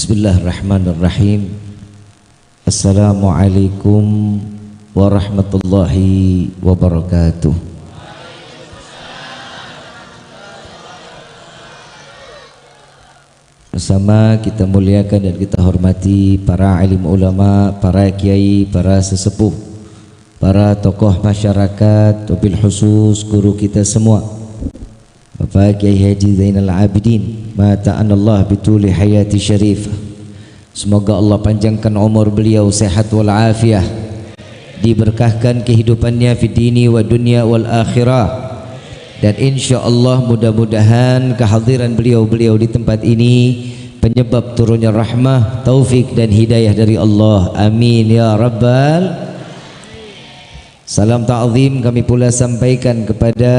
Bismillahirrahmanirrahim. Assalamualaikum warahmatullahi wabarakatuh. Bersama kita muliakan dan kita hormati para alim ulama, para kiai, para sesepuh, para tokoh masyarakat, wabil khusus guru kita semua, Bapak Kiai Haji Zainal Abidin, mata'anallah bituli hayati syarifah. Semoga Allah panjangkan umur beliau, sehat wal afiah, diberkahkan kehidupannya fi dini wa dunia wal akhirah, dan insyaallah mudah-mudahan kehadiran beliau di tempat ini penyebab turunnya rahmah, taufik dan hidayah dari Allah. Amin ya rabbal. Salam ta'zim kami pula sampaikan kepada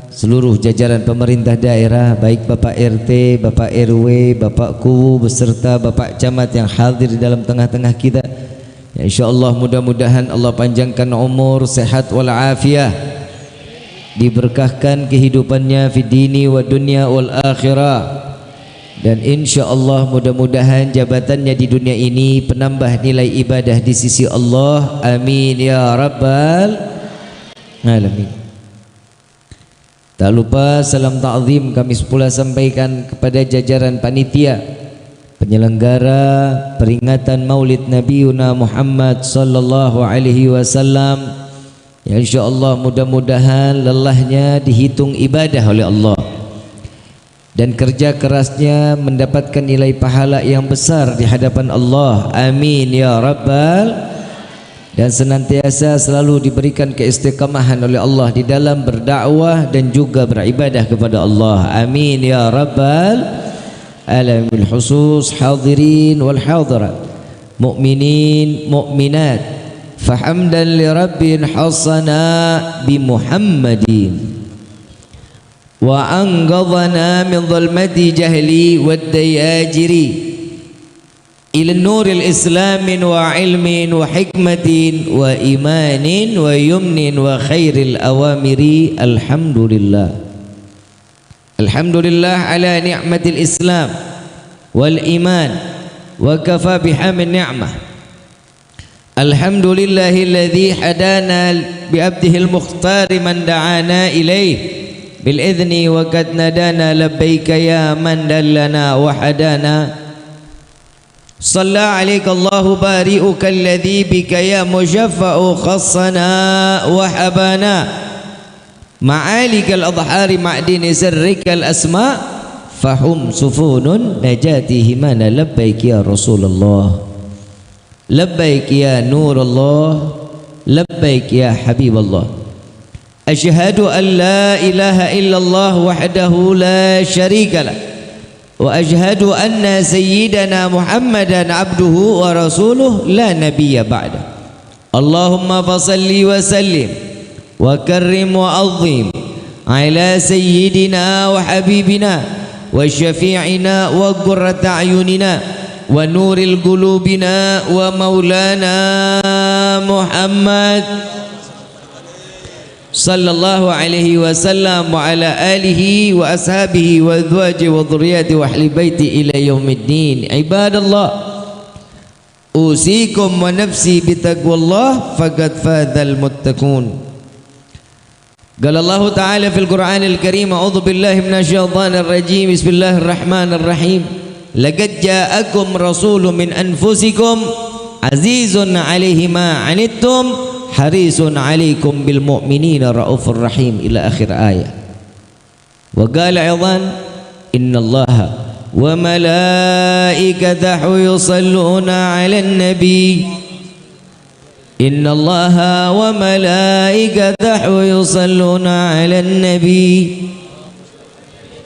seluruh jajaran pemerintah daerah, baik Bapak RT, Bapak RW, Bapak KU beserta Bapak Camat yang hadir di dalam tengah-tengah kita. Ya, insyaallah mudah-mudahan Allah panjangkan umur, sehat wal afiah, diberkahkan kehidupannya fi dini wa dunia wal akhirah, dan insyaallah mudah-mudahan jabatannya di dunia ini penambah nilai ibadah di sisi Allah. Amin ya rabbal alamin. Tak lupa salam ta'zim kami pula sampaikan kepada jajaran panitia penyelenggara peringatan Maulid Nabiuna Muhammad sallallahu alaihi wasallam. Ya, insyaallah mudah-mudahan lelahnya dihitung ibadah oleh Allah dan kerja kerasnya mendapatkan nilai pahala yang besar di hadapan Allah. Amin ya rabbal. Dan senantiasa selalu diberikan keistiqamahan oleh Allah di dalam berdakwah dan juga beribadah kepada Allah. Amin ya rabbal alamin. Khusus hadirin wal hadirat, mu'minin mu'minat, fahamdan li rabbin hasana bi Muhammadin wa anqadhana min dhulmati jahli wad dayajiri ila nuril islamin wa ilmin wa hikmatin wa imanin wa yumnin wa khairil awamiri. Alhamdulillah, alhamdulillah ala ni'matil islam wal iman wa kafa bihamin ni'mah. Alhamdulillahilladzi hadana bi abdihil mukhtari man da'ana ilaih bil idzni wa qad nadana labbaika ya man dallana wa hadana. Salla alaika Allahu bari'uka alladhi bika ya musyaffa'u khassana wa habana ma'alikal adhari ma'dini sirrikal asma fahum sufunun najatihi mana. Labbaik ya Rasulullah, labbaik ya Nurullah, labbaik ya Habiballah. Asyhadu an la ilaha illallah wahdahu la syarika lah, wa ashhadu anna sayyidana Muhammadan abduhu wa rasuluh la nabiyya ba'da. Allahumma fasalli wa sallim wa karrim wa azim ala sayyidina wa habibina wa syafi'ina wa qurrata a'yunina wa nuril qulubina wa maulana Muhammad sallallahu alaihi wasallam wa ala alihi wa ashabihi wa azwajihi wa dhurriyyati wa ahli baiti ila yaumiddin. Ibadallah, usikum wa nafsi bitaqwallah faqad fadhal muttaqun. Qala Allah ta'ala fil Qur'anil Karim, a'udzu billahi minasyaitonir rajim, bismillahirrahmanirrahim. Laqad ja'akum rasulun min anfusikum azizun 'alaihi ma 'anittum harisun alaikum bil mu'minina raufur rahim ila akhir ayat. Wa qala aidan innallaha wa malaikatahu yusalluna 'alan nabi innallaha wa malaikatahu yusalluna 'alan nabi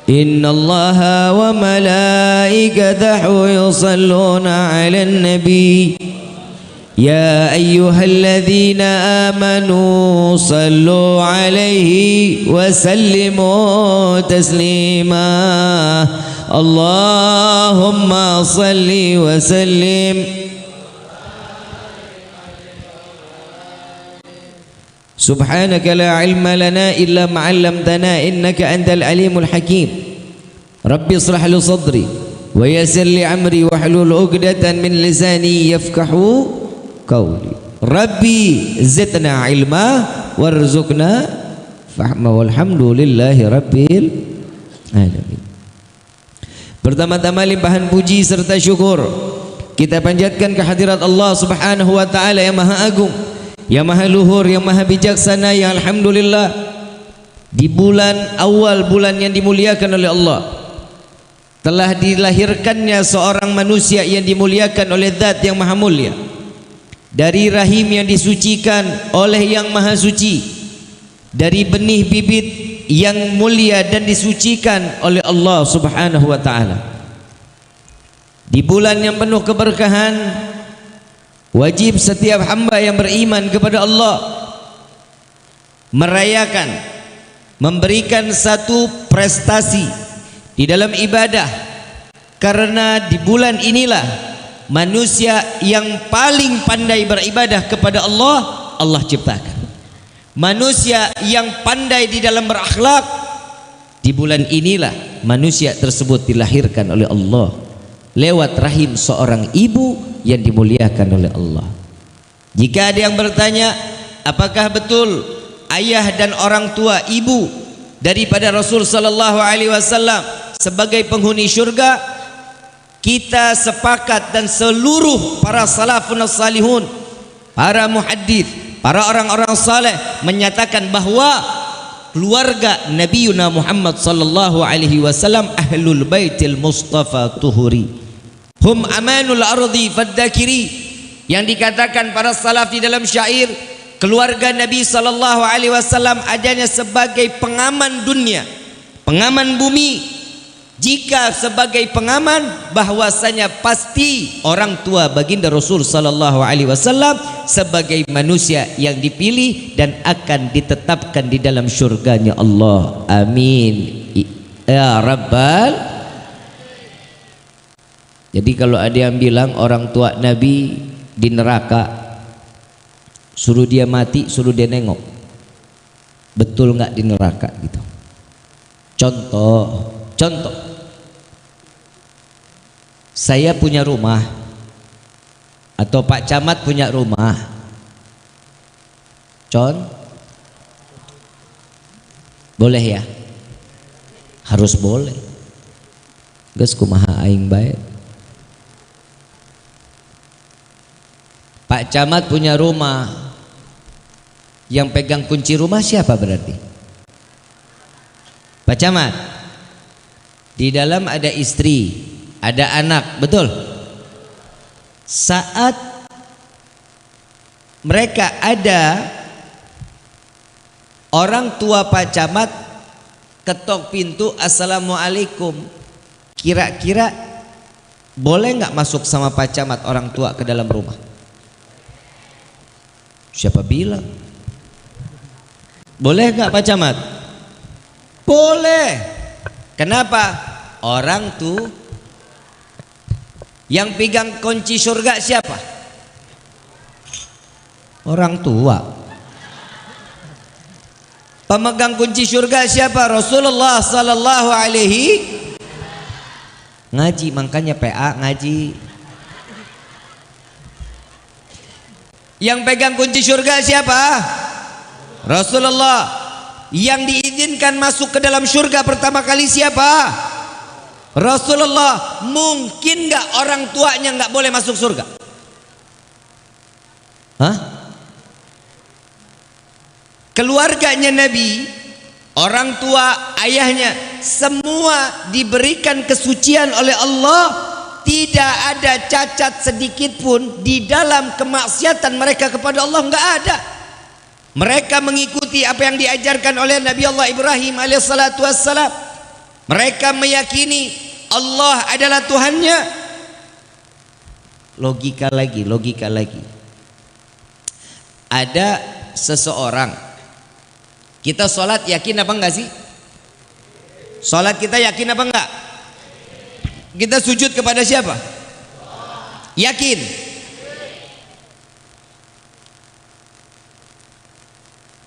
innallaha wa malaikatahu yusalluna 'alan nabi ya ayyuhalladzina amanu sallu alaihi wa sallimu taslima. Allahumma salli wa sallim. Subhanaka la ilma lana illa ma 'allamtana innaka antal alimul hakim. Rabbi israh li sadri wa yassir li amri wahlul 'uqdatam min lisani yafqahu qawli. Rabbi zidna ilma warzuqna fahma walhamdulillahi rabbil alamin. Pertama-tama limpahan puji serta syukur kita panjatkan kehadirat Allah Subhanahu wa taala yang Maha Agung, yang Maha Luhur, yang Maha Bijaksana, yang alhamdulillah di bulan awal, bulan yang dimuliakan oleh Allah, telah dilahirkannya seorang manusia yang dimuliakan oleh Zat yang Maha Mulia, dari rahim yang disucikan oleh yang Maha Suci, dari benih bibit yang mulia dan disucikan oleh Allah Subhanahu wa taala. Di bulan yang penuh keberkahan, wajib setiap hamba yang beriman kepada Allah merayakan, memberikan satu prestasi di dalam ibadah, karena di bulan inilah manusia yang paling pandai beribadah kepada Allah, Allah ciptakan. Manusia yang pandai di dalam berakhlak, di bulan inilah manusia tersebut dilahirkan oleh Allah lewat rahim seorang ibu yang dimuliakan oleh Allah. Jika ada yang bertanya, apakah betul ayah dan orang tua ibu daripada Rasul sallallahu alaihi wasallam sebagai penghuni syurga? Kita sepakat dan seluruh para salafun salihun, para muhaddits, para orang-orang saleh menyatakan bahwa keluarga Nabi Muhammad sallallahu alaihi wasallam ahlul baitil mustafa tuhuri hum amanul ardi faddakiri. Yang dikatakan para salaf di dalam syair, keluarga Nabi sallallahu alaihi wasallam adanya sebagai pengaman dunia, pengaman bumi. Jika sebagai pengaman, bahwasanya pasti orang tua baginda Rasul sallallahu alaihi wasallam sebagai manusia yang dipilih dan akan ditetapkan di dalam syurganya Allah. Amin ya rabbal. Jadi kalau ada yang bilang orang tua Nabi di neraka, suruh dia mati, suruh dia nengok, betul nggak di neraka gitu? Contoh, saya punya rumah atau Pak Camat punya rumah, boleh ya? Harus boleh. Geus kumaha aing bae. Pak Camat punya rumah, yang pegang kunci rumah siapa berarti? Pak Camat. Di dalam ada istri, ada anak, betul? Saat mereka ada, orang tua Pak Camat ketok pintu, assalamualaikum, kira-kira boleh nggak masuk sama Pak Camat orang tua ke dalam rumah? Siapa bilang? Boleh nggak Pak Camat? Boleh. Kenapa? Orang tuh yang pegang kunci surga siapa? Orang tua. Pemegang kunci surga siapa? Rasulullah sallallahu alaihi ngaji, makanya PA ngaji. Yang pegang kunci surga siapa? Rasulullah. Yang diizinkan masuk ke dalam surga pertama kali siapa? Rasulullah. Mungkin nggak orang tuanya nggak boleh masuk surga? Hah? Keluarganya Nabi, orang tua, ayahnya, semua diberikan kesucian oleh Allah. Tidak ada cacat sedikit pun di dalam kemaksiatan mereka kepada Allah, nggak ada. Mereka mengikuti apa yang diajarkan oleh Nabi Allah Ibrahim alaihissalatu wassalam. Mereka meyakini Allah adalah Tuhannya. Logika lagi. Ada seseorang, kita sholat yakin apa enggak sih? Sholat kita yakin apa enggak? Kita sujud kepada siapa? Yakin.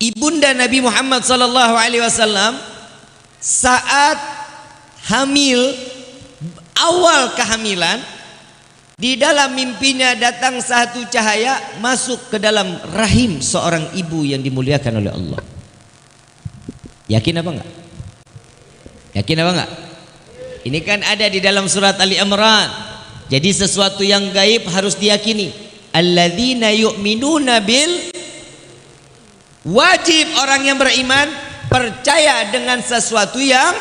Ibunda Nabi Muhammad sallallahu alaihi wasallam saat hamil awal kehamilan, di dalam mimpinya datang satu cahaya masuk ke dalam rahim seorang ibu yang dimuliakan oleh Allah. Yakin apa enggak? Yakin apa enggak? Ini kan ada di dalam surat Ali Imran. Jadi sesuatu yang gaib harus diyakini. Alladzina yu'minuna bil, wajib orang yang beriman percaya dengan sesuatu yang,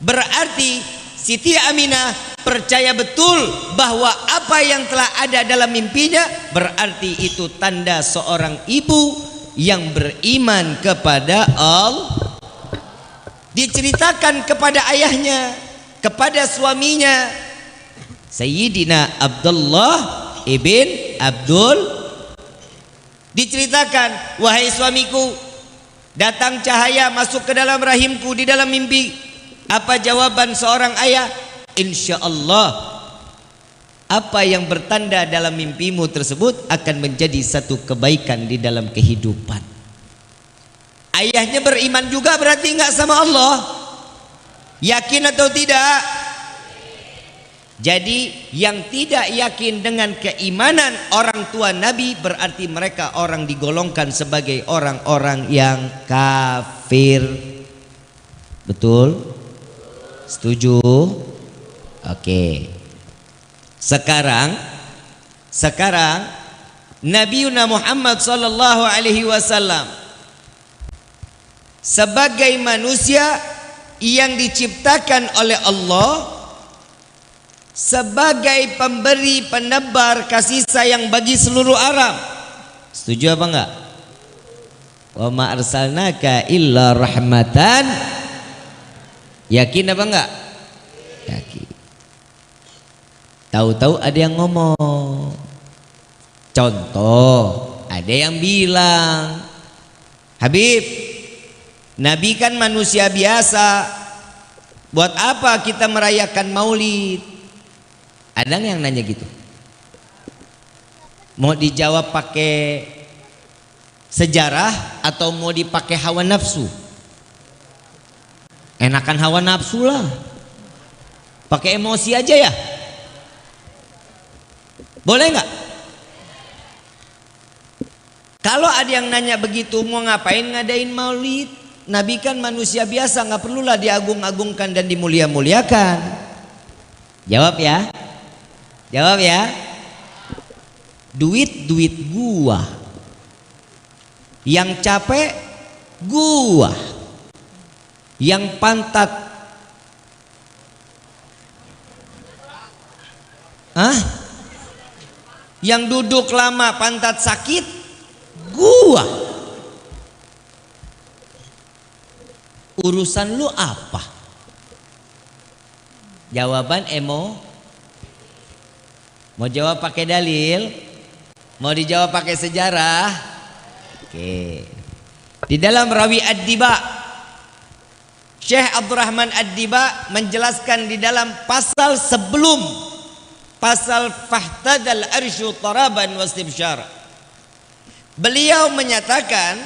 berarti Siti Aminah percaya betul bahwa apa yang telah ada dalam mimpinya berarti itu tanda seorang ibu yang beriman kepada Allah. Diceritakan kepada ayahnya, kepada suaminya Sayyidina Abdullah ibn Abdul, diceritakan, wahai suamiku, datang cahaya masuk ke dalam rahimku di dalam mimpi. Apa jawaban seorang ayah? Insya Allah apa yang bertanda dalam mimpimu tersebut akan menjadi satu kebaikan di dalam kehidupan. Ayahnya beriman juga berarti enggak sama Allah? Yakin atau tidak? Jadi yang tidak yakin dengan keimanan orang tua Nabi berarti mereka orang digolongkan sebagai orang-orang yang kafir. Betul? Setuju? Oke. Sekarang Nabiuna Muhammad sallallahu alaihi wasallam sebagai manusia yang diciptakan oleh Allah, sebagai pemberi penebar kasih sayang bagi seluruh alam. Setuju apa enggak? Wa ma arsalnaka illa rahmatan. Yakin apa enggak? Yakin. Tahu-tahu ada yang ngomong. Contoh, ada yang bilang, Habib, Nabi kan manusia biasa, buat apa kita merayakan maulid? Ada yang nanya gitu? Mau dijawab pakai sejarah atau mau dipakai hawa nafsu? Enakan hawa nafsu lah, pakai emosi aja ya. Boleh nggak? Kalau ada yang nanya begitu, mau ngapain ngadain maulid? Nabi kan manusia biasa, nggak perlulah diagung-agungkan dan dimulia-muliakan. Jawab ya, jawab ya. Duit gua, yang capek gua, yang pantat, yang duduk lama pantat sakit gua. Urusan lu apa? Jawaban mau jawab pakai dalil, mau dijawab pakai sejarah. Oke. Di dalam Rawi Ad-Diba, Syekh Abdurrahman Ad-Diba menjelaskan di dalam pasal sebelum pasal fahtadal arsyu taraban wastibsyar. Beliau menyatakan,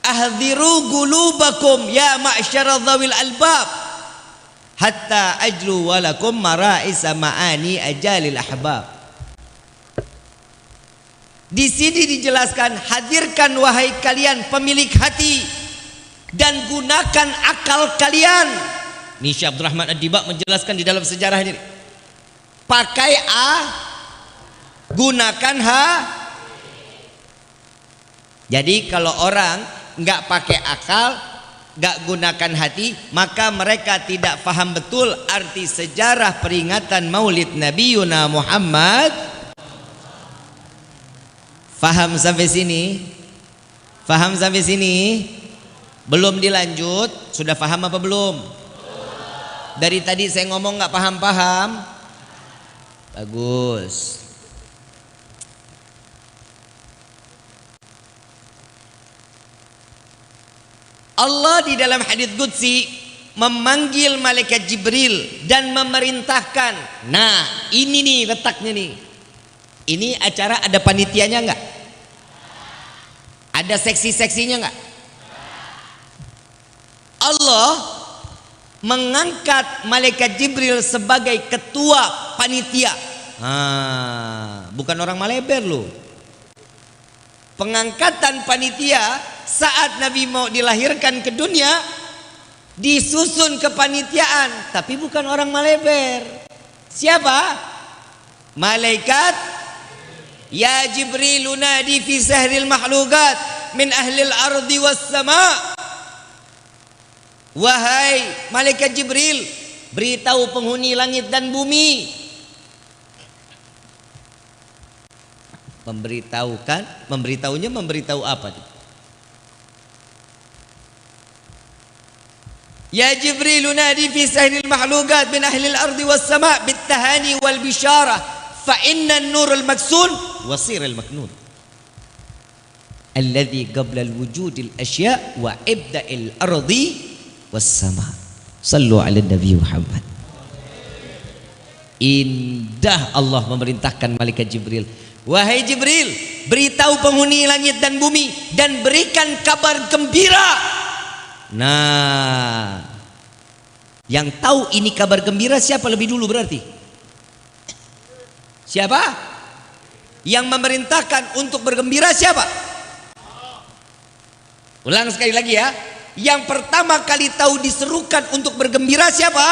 ahdhiru gulubakum ya ma'syara dhawil albab hatta ajlu walakum mara'isa ma'ani ajalil ahbab. Di sini dijelaskan, hadirkan wahai kalian pemilik hati dan gunakan akal kalian. Ini Syekh Abdurrahman Ad-Diba menjelaskan di dalam sejarahnya. Pakai A, gunakan H. Jadi kalau orang nggak pakai akal, nggak gunakan hati, maka mereka tidak paham betul arti sejarah peringatan Maulid Nabiyuna Muhammad. Faham sampai sini? Faham sampai sini? Belum dilanjut? Sudah paham apa belum? Dari tadi saya ngomong nggak paham-paham? Bagus. Allah di dalam hadits qudsi memanggil malaikat Jibril dan memerintahkan. Nah, ini nih letaknya nih. Ini acara ada panitianya enggak? Ada seksi-seksinya enggak? Allah mengangkat malaikat Jibril sebagai ketua panitia. Bukan orang maleber loh. Pengangkatan panitia saat Nabi mau dilahirkan ke dunia disusun kepanitiaan, tapi bukan orang maleber. Siapa? Malaikat. Ya Jibril nadi fi sahril mahlukat min ahlil ardi was sama. Wahai malaikat Jibril, beritahu penghuni langit dan bumi. Memberitahu apa tuh? Ya Jibril nadi fi sahril mahlukat min ahlil ardi was sama bit tahani wal bisyarah fa inna an-nurul maksun wasirul maknun alladhi qabla al-wujudil asya wa ibda'il ardi was sama. Sallu ala Nabi Muhammad. Indah Allah memerintahkan malaikat Jibril, wahai Jibril, beritahu penghuni langit dan bumi dan berikan kabar gembira. Nah, yang tahu ini kabar gembira siapa lebih dulu berarti? Siapa? Yang memerintahkan untuk bergembira siapa? Ulang sekali lagi ya. Yang pertama kali tahu diserukan untuk bergembira siapa?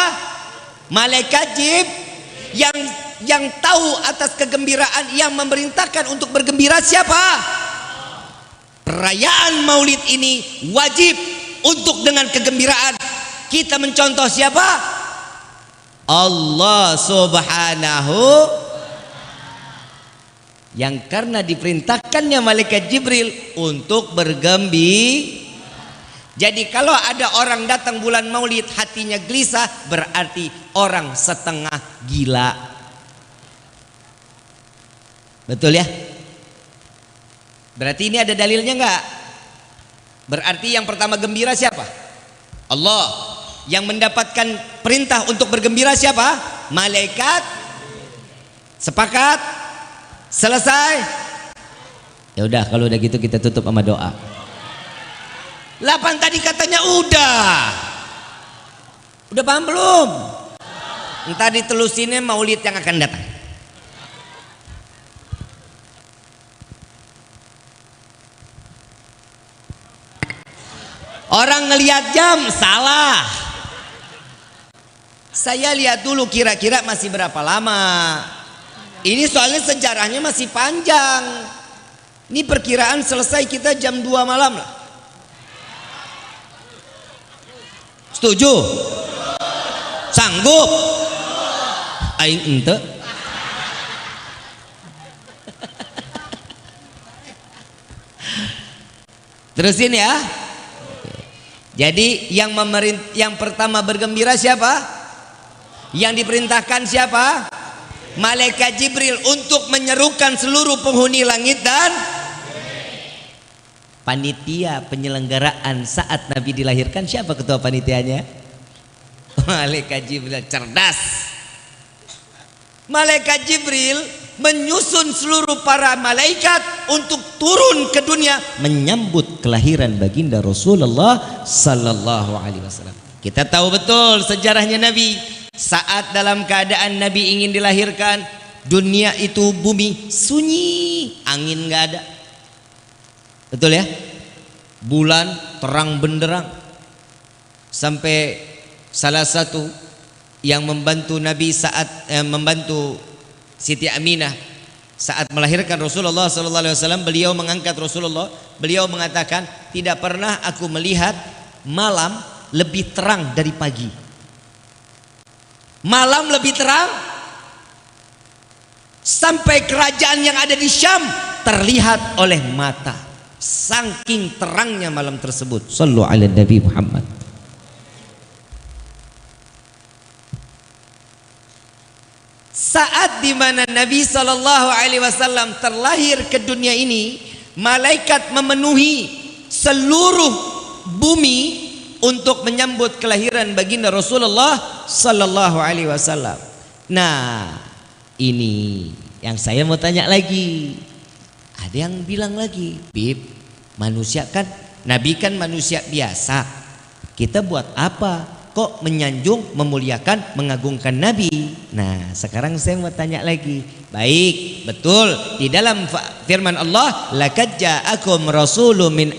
Malaikat Jibril. Yang tahu atas kegembiraan, yang memerintahkan untuk bergembira siapa? Perayaan Maulid ini wajib untuk dengan kegembiraan kita mencontoh siapa? Allah Subhanahu, yang karena diperintahkannya malaikat Jibril untuk bergembira. Jadi kalau ada orang datang bulan Maulid hatinya gelisah, berarti orang setengah gila. Betul ya? Berarti ini ada dalilnya enggak? Berarti yang pertama gembira siapa? Allah. Yang mendapatkan perintah untuk bergembira siapa? Malaikat. Sepakat? Selesai? Ya udah, kalau udah gitu kita tutup sama doa. 8 tadi katanya udah paham belum? Entar ditelusinnya Maulid yang akan datang. Orang ngelihat jam salah. Saya lihat dulu kira-kira masih berapa lama. Ini soalnya sejarahnya masih panjang. Ini perkiraan selesai kita jam 2 malam lah. Setuju? Sanggup? Aing ente. Terusin ya. Jadi yang pertama bergembira siapa? Yang diperintahkan siapa? Malaikat Jibril untuk menyerukan seluruh penghuni langit dan panitia penyelenggaraan saat Nabi dilahirkan. Siapa ketua panitianya? Malaikat Jibril. Cerdas. Malaikat Jibril menyusun seluruh para malaikat untuk turun ke dunia menyambut kelahiran baginda Rasulullah sallallahu alaihi wasallam. Kita tahu betul sejarahnya Nabi. Saat dalam keadaan Nabi ingin dilahirkan, dunia itu bumi sunyi, angin nggak ada. Betul ya? Bulan terang benderang. Sampai salah satu yang membantu Nabi saat membantu Siti Aminah saat melahirkan Rasulullah sallallahu alaihi wasallam, beliau mengangkat Rasulullah. Beliau mengatakan, tidak pernah aku melihat malam lebih terang dari pagi. Malam lebih terang sampai kerajaan yang ada di Syam terlihat oleh mata. Saking terangnya malam tersebut. Sallu ala Nabi Muhammad. Saat dimana Nabi sallallahu alaihi wasallam terlahir ke dunia ini, malaikat memenuhi seluruh bumi untuk menyambut kelahiran baginda Rasulullah sallallahu alaihi wasallam. Nah, ini yang saya mau tanya lagi. Ada yang bilang lagi, Bib, manusia kan, Nabi kan manusia biasa. Kita buat apa? Kok kok menyanjung, memuliakan, mengagungkan Nabi. Nah, sekarang saya mau tanya lagi. Baik, betul. Di dalam firman Allah, laqad ja'akum rasulun min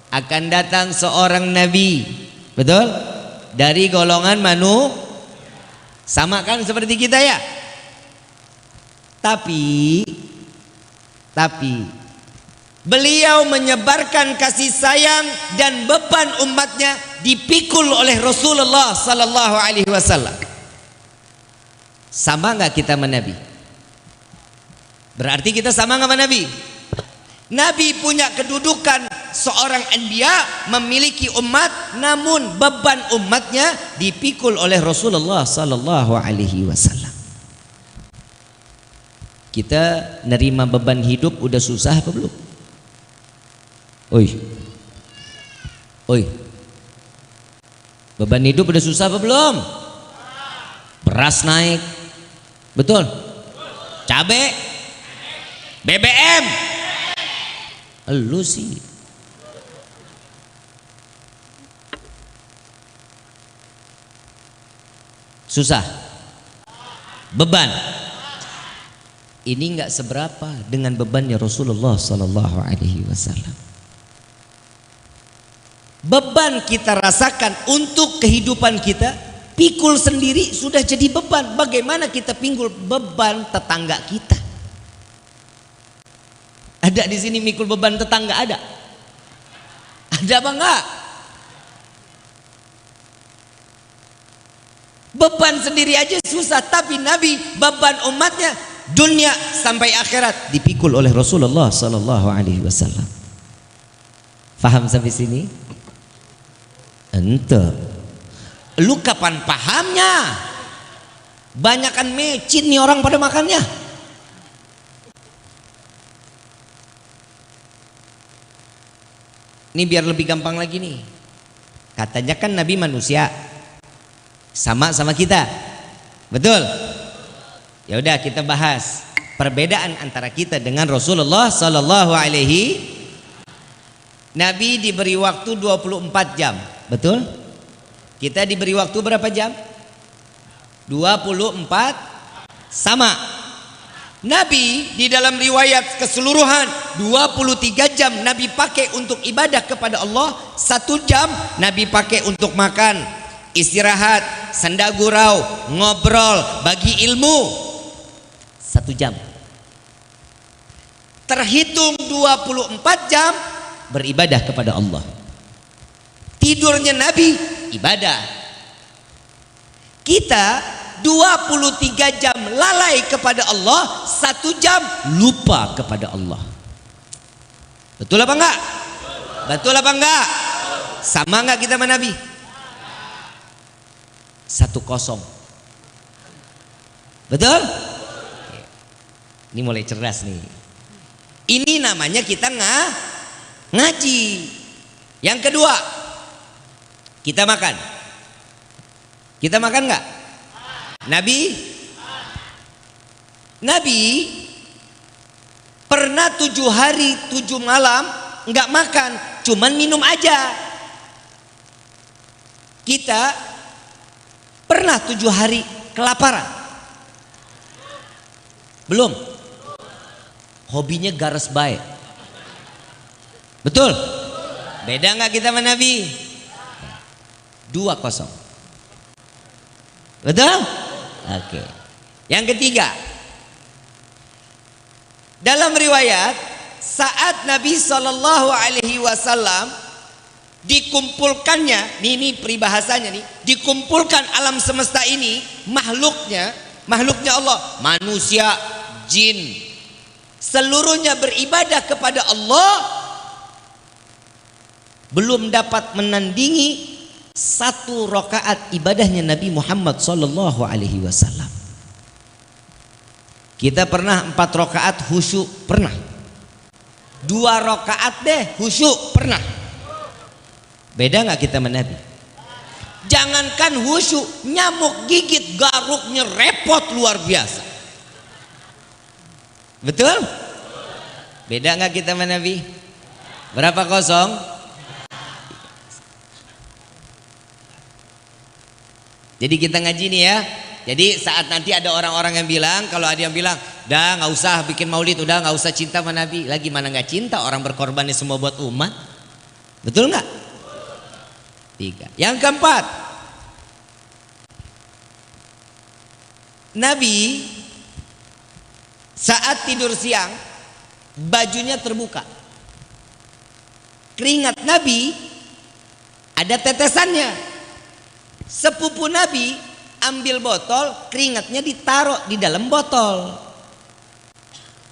akan datang seorang nabi. Betul? Dari golongan sama kan seperti kita ya? Tapi beliau menyebarkan kasih sayang dan beban umatnya dipikul oleh Rasulullah sallallahu alaihi wasallam. Sama enggak kita sama Nabi? Berarti kita sama enggak sama Nabi? Nabi punya kedudukan seorang anbiya, memiliki umat, namun beban umatnya dipikul oleh Rasulullah sallallahu alaihi wasallam. Kita nerima beban hidup udah susah apa belum? Oi. Beban hidup udah susah apa belum? Beras naik. Betul? Cabe, BBM. Elu sih. Susah. Beban. Ini enggak seberapa dengan bebannya Rasulullah sallallahu alaihi wasallam. Beban kita rasakan untuk kehidupan kita, pikul sendiri sudah jadi beban. Bagaimana kita pinggul beban tetangga kita? Ada di sini mikul beban tetangga ada? Ada apa enggak? Beban sendiri aja susah, tapi Nabi beban umatnya dunia sampai akhirat dipikul oleh Rasulullah sallallahu alaihi wasallam. Faham sampai sini? Ente. Lu kapan pahamnya? Banyakan mecin nih orang pada makannya. Ini biar lebih gampang lagi nih. Katanya kan Nabi manusia, sama kita, betul? Ya udah kita bahas perbedaan antara kita dengan Rasulullah sallallahu alaihi. Nabi diberi waktu 24 jam, betul? Kita diberi waktu berapa jam? 24 sama. Nabi di dalam riwayat keseluruhan 23 jam Nabi pakai untuk ibadah kepada Allah, 1 jam Nabi pakai untuk makan, istirahat, senda gurau, ngobrol, bagi ilmu. 1 jam. Terhitung 24 jam beribadah kepada Allah. Tidurnya Nabi ibadah. Kita 23 jam lalai kepada Allah, 1 jam lupa kepada Allah. Betul apa enggak? Betul apa enggak? Sama enggak kita sama Nabi? 1-0. Betul? Ini mulai cerdas nih. Ini namanya kita ngaji. Yang kedua, kita makan. Kita makan enggak? Nabi pernah 7 hari 7 malam enggak makan, cuman minum aja. Kita pernah 7 hari kelaparan? Belum. Hobinya garas baik. Betul? Beda enggak kita sama Nabi? 2-0. Betul? Oke. Yang ketiga, dalam riwayat saat Nabi Shallallahu Alaihi Wasallam dikumpulkannya, ini peribahasanya nih, dikumpulkan alam semesta ini, makhluknya Allah, manusia, jin, seluruhnya beribadah kepada Allah, belum dapat menandingi 1 rakaat ibadahnya Nabi Muhammad sallallahu alaihi wasallam. Kita pernah 4 rakaat khusyuk, pernah. 2 rakaat deh khusyuk, pernah. Beda nggak kita sama Nabi? Jangankan khusyuk, nyamuk gigit garuknya repot luar biasa. Betul? Beda nggak kita sama Nabi? Berapa 0? Jadi kita ngaji nih ya. Jadi saat nanti ada orang-orang yang bilang, kalau ada yang bilang, dah nggak usah bikin maulid, udah nggak usah cinta sama Nabi. Lagi mana nggak cinta, orang berkorbannya semua buat umat. Betul nggak? 3. Yang keempat, Nabi saat tidur siang bajunya terbuka. Keringat Nabi ada tetesannya. Sepupu Nabi ambil botol, keringatnya ditaruh di dalam botol.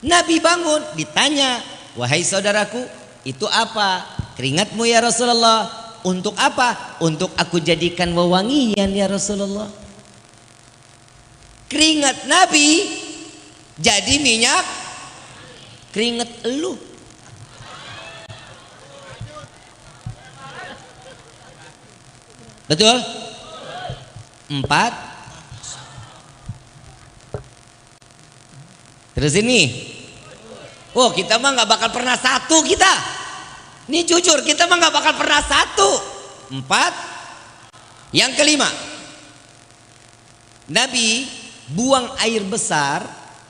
Nabi bangun, ditanya, wahai saudaraku, itu apa? Keringatmu ya Rasulullah. Untuk apa? Untuk aku jadikan wewangian ya Rasulullah. Keringat Nabi jadi minyak keringat elu. Betul? 4. Terus ini, oh kita mah nggak bakal pernah satu kita. Ini jujur, kita mah nggak bakal pernah satu. 4. Yang kelima, Nabi buang air besar,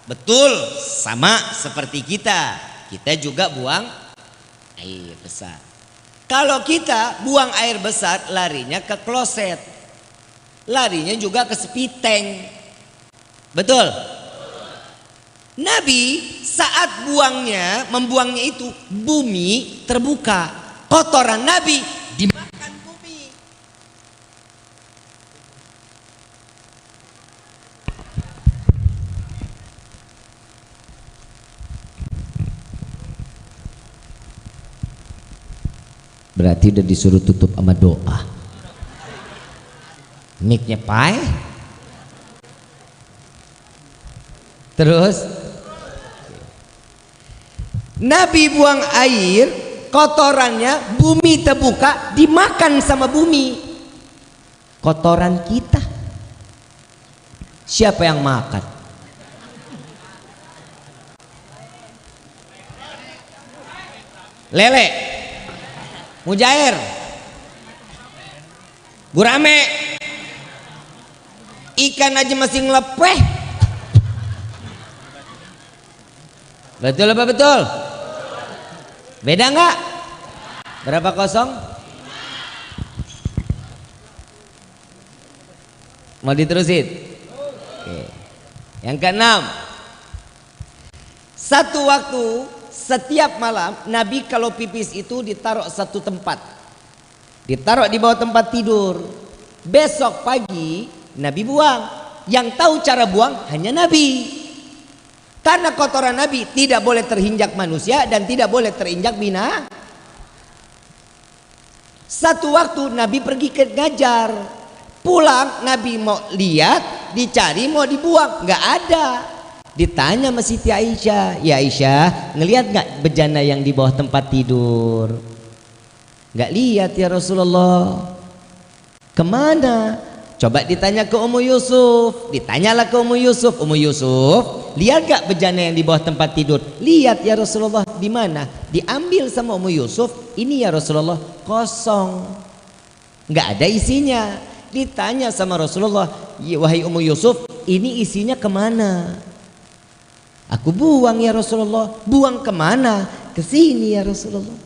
betul sama seperti kita. Kita juga buang air besar. Kalau kita buang air besar, larinya ke kloset. Larinya juga ke sepiteng. Betul? Nabi saat membuangnya itu bumi terbuka. Kotoran Nabi dimakan bumi. Berarti udah disuruh tutup sama doa. Mic-nya pai. Terus Nabi buang air, kotorannya bumi terbuka, dimakan sama bumi. kotoran kita. Siapa yang makan? Lele, mujair, gurame, ikan aja masih ngelepeh. Betul apa betul? Beda nggak? Berapa kosong? Mau diterusin? Oke. Yang keenam, satu waktu setiap malam Nabi kalau pipis itu ditaruh satu tempat, ditaruh di bawah tempat tidur. Besok pagi Nabi buang. Yang tahu cara buang hanya Nabi. Karena kotoran Nabi tidak boleh terinjak manusia dan tidak boleh terinjak binatang. Satu waktu Nabi pergi ke ngajar, pulang Nabi mau lihat, dicari mau dibuang, nggak ada. Ditanya sama Siti Aisyah, ya Aisyah, ngelihat nggak bejana yang di bawah tempat tidur? Nggak lihat ya Rasulullah. Kemana? Coba ditanya ke Ummu Yusuf. Ditanyalah ke Ummu Yusuf. Ummu Yusuf, lihat gak bejana yang di bawah tempat tidur? Lihat ya Rasulullah. Di mana? Diambil sama Ummu Yusuf. Ini ya Rasulullah, kosong, nggak ada isinya. Ditanya sama Rasulullah, wahai Ummu Yusuf, ini isinya kemana? Aku buang ya Rasulullah. Buang kemana? Ke sini ya Rasulullah.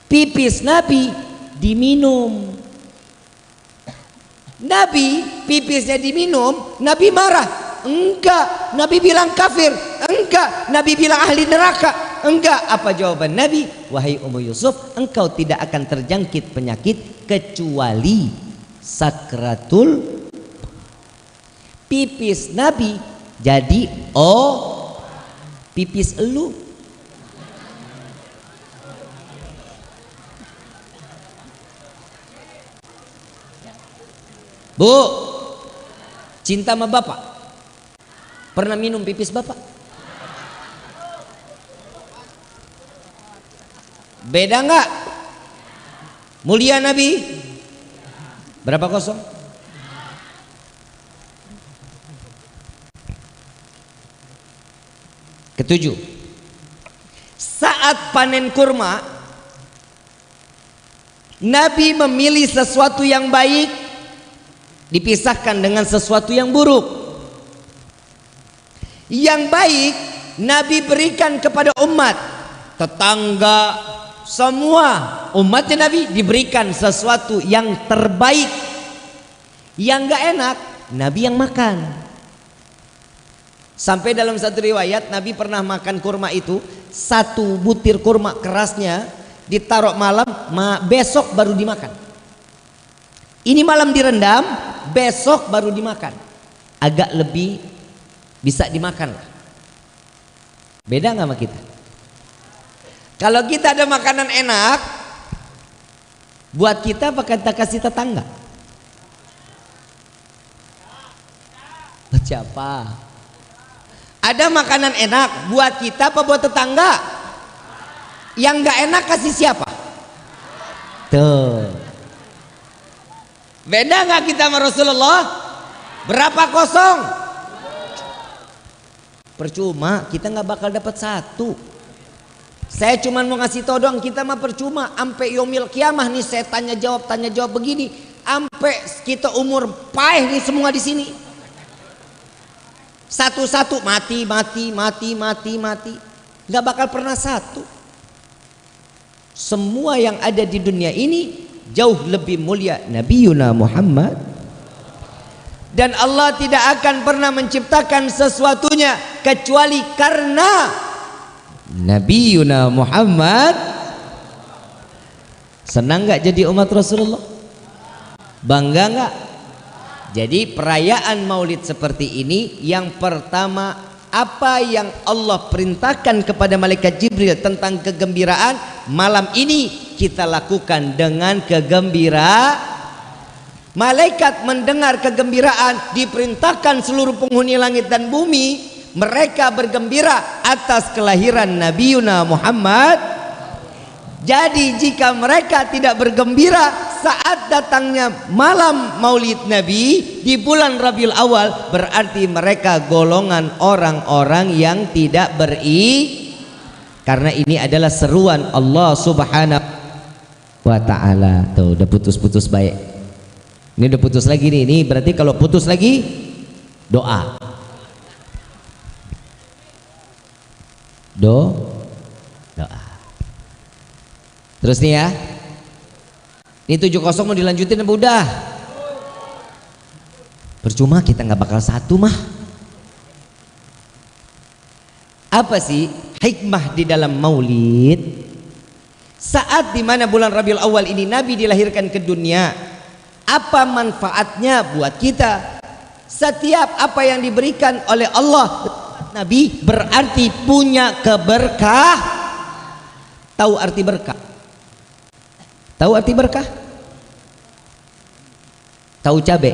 Pipis Nabi diminum. Nabi pipisnya diminum, Nabi marah. Enggak. Nabi bilang kafir. Enggak. Nabi bilang ahli neraka. Enggak. Apa jawaban Nabi? Wahai Ummu Yusuf, engkau tidak akan terjangkit penyakit kecuali sakratul. Pipis Nabi jadi pipis elu. Bu, cinta sama bapak, pernah minum pipis bapak? Beda nggak? Mulia Nabi. Berapa kosong? Ketujuh, saat panen kurma, Nabi memilih sesuatu yang baik, dipisahkan dengan sesuatu yang buruk. Yang baik Nabi berikan kepada umat, tetangga, semua umatnya Nabi diberikan sesuatu yang terbaik. Yang gak enak Nabi yang makan. Sampai dalam satu riwayat Nabi pernah makan kurma itu, satu butir kurma kerasnya ditaruh malam, besok baru dimakan. Ini malam direndam, besok baru dimakan. Agak lebih bisa dimakan lah. Beda nggak sama kita? Kalau kita ada makanan enak, buat kita apa kita kasih tetangga? Buat siapa? Ada makanan enak buat kita apa buat tetangga? Yang nggak enak kasih siapa? Tuh. Beda nggak kita sama Rasulullah? Berapa kosong? Percuma, kita nggak bakal dapat satu. Saya cuma mau ngasih tau doang, kita mah percuma. Sampai yaumil kiamah nih saya tanya jawab begini, sampai kita umur paeh nih semua di sini. Satu-satu mati, nggak bakal pernah satu. Semua yang ada di dunia ini jauh lebih mulia Nabiuna Muhammad, dan Allah tidak akan pernah menciptakan sesuatunya kecuali karena Nabiuna Muhammad. Senang nggak jadi umat Rasulullah? Bangga nggak? Jadi perayaan maulid seperti ini, yang pertama, apa yang Allah perintahkan kepada malaikat Jibril tentang kegembiraan, malam ini kita lakukan dengan kegembiraan. Malaikat mendengar kegembiraan, diperintahkan seluruh penghuni langit dan bumi, mereka bergembira atas kelahiran Nabiuna Muhammad. Jadi jika mereka tidak bergembira saat datangnya malam maulid Nabi di bulan Rabiul Awal, berarti mereka golongan orang-orang yang tidak karena ini adalah seruan Allah Subhanahu wa ta'ala. Tuh udah putus-putus baik. Ini udah putus lagi nih. Ini berarti kalau putus lagi doa. Doa. Terus nih ya. Ini 70 mau dilanjutin apa udah? Percuma, kita nggak bakal satu mah. Apa sih hikmah di dalam maulid? Saat dimana bulan Rabiul Awal ini Nabi dilahirkan ke dunia, apa manfaatnya buat kita? Setiap apa yang diberikan oleh Allah Nabi berarti punya keberkah. Tahu arti berkah? Tahu arti berkah? Tahu cabe?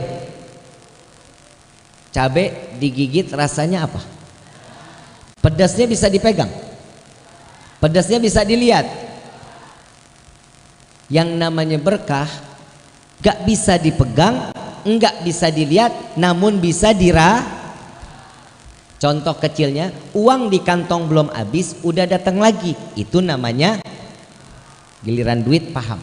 Cabe digigit rasanya apa? Pedasnya bisa dipegang, pedasnya bisa dilihat. Yang namanya berkah gak bisa dipegang, enggak bisa dilihat, namun bisa Contoh kecilnya, uang di kantong belum habis, udah datang lagi. Itu namanya giliran duit, paham?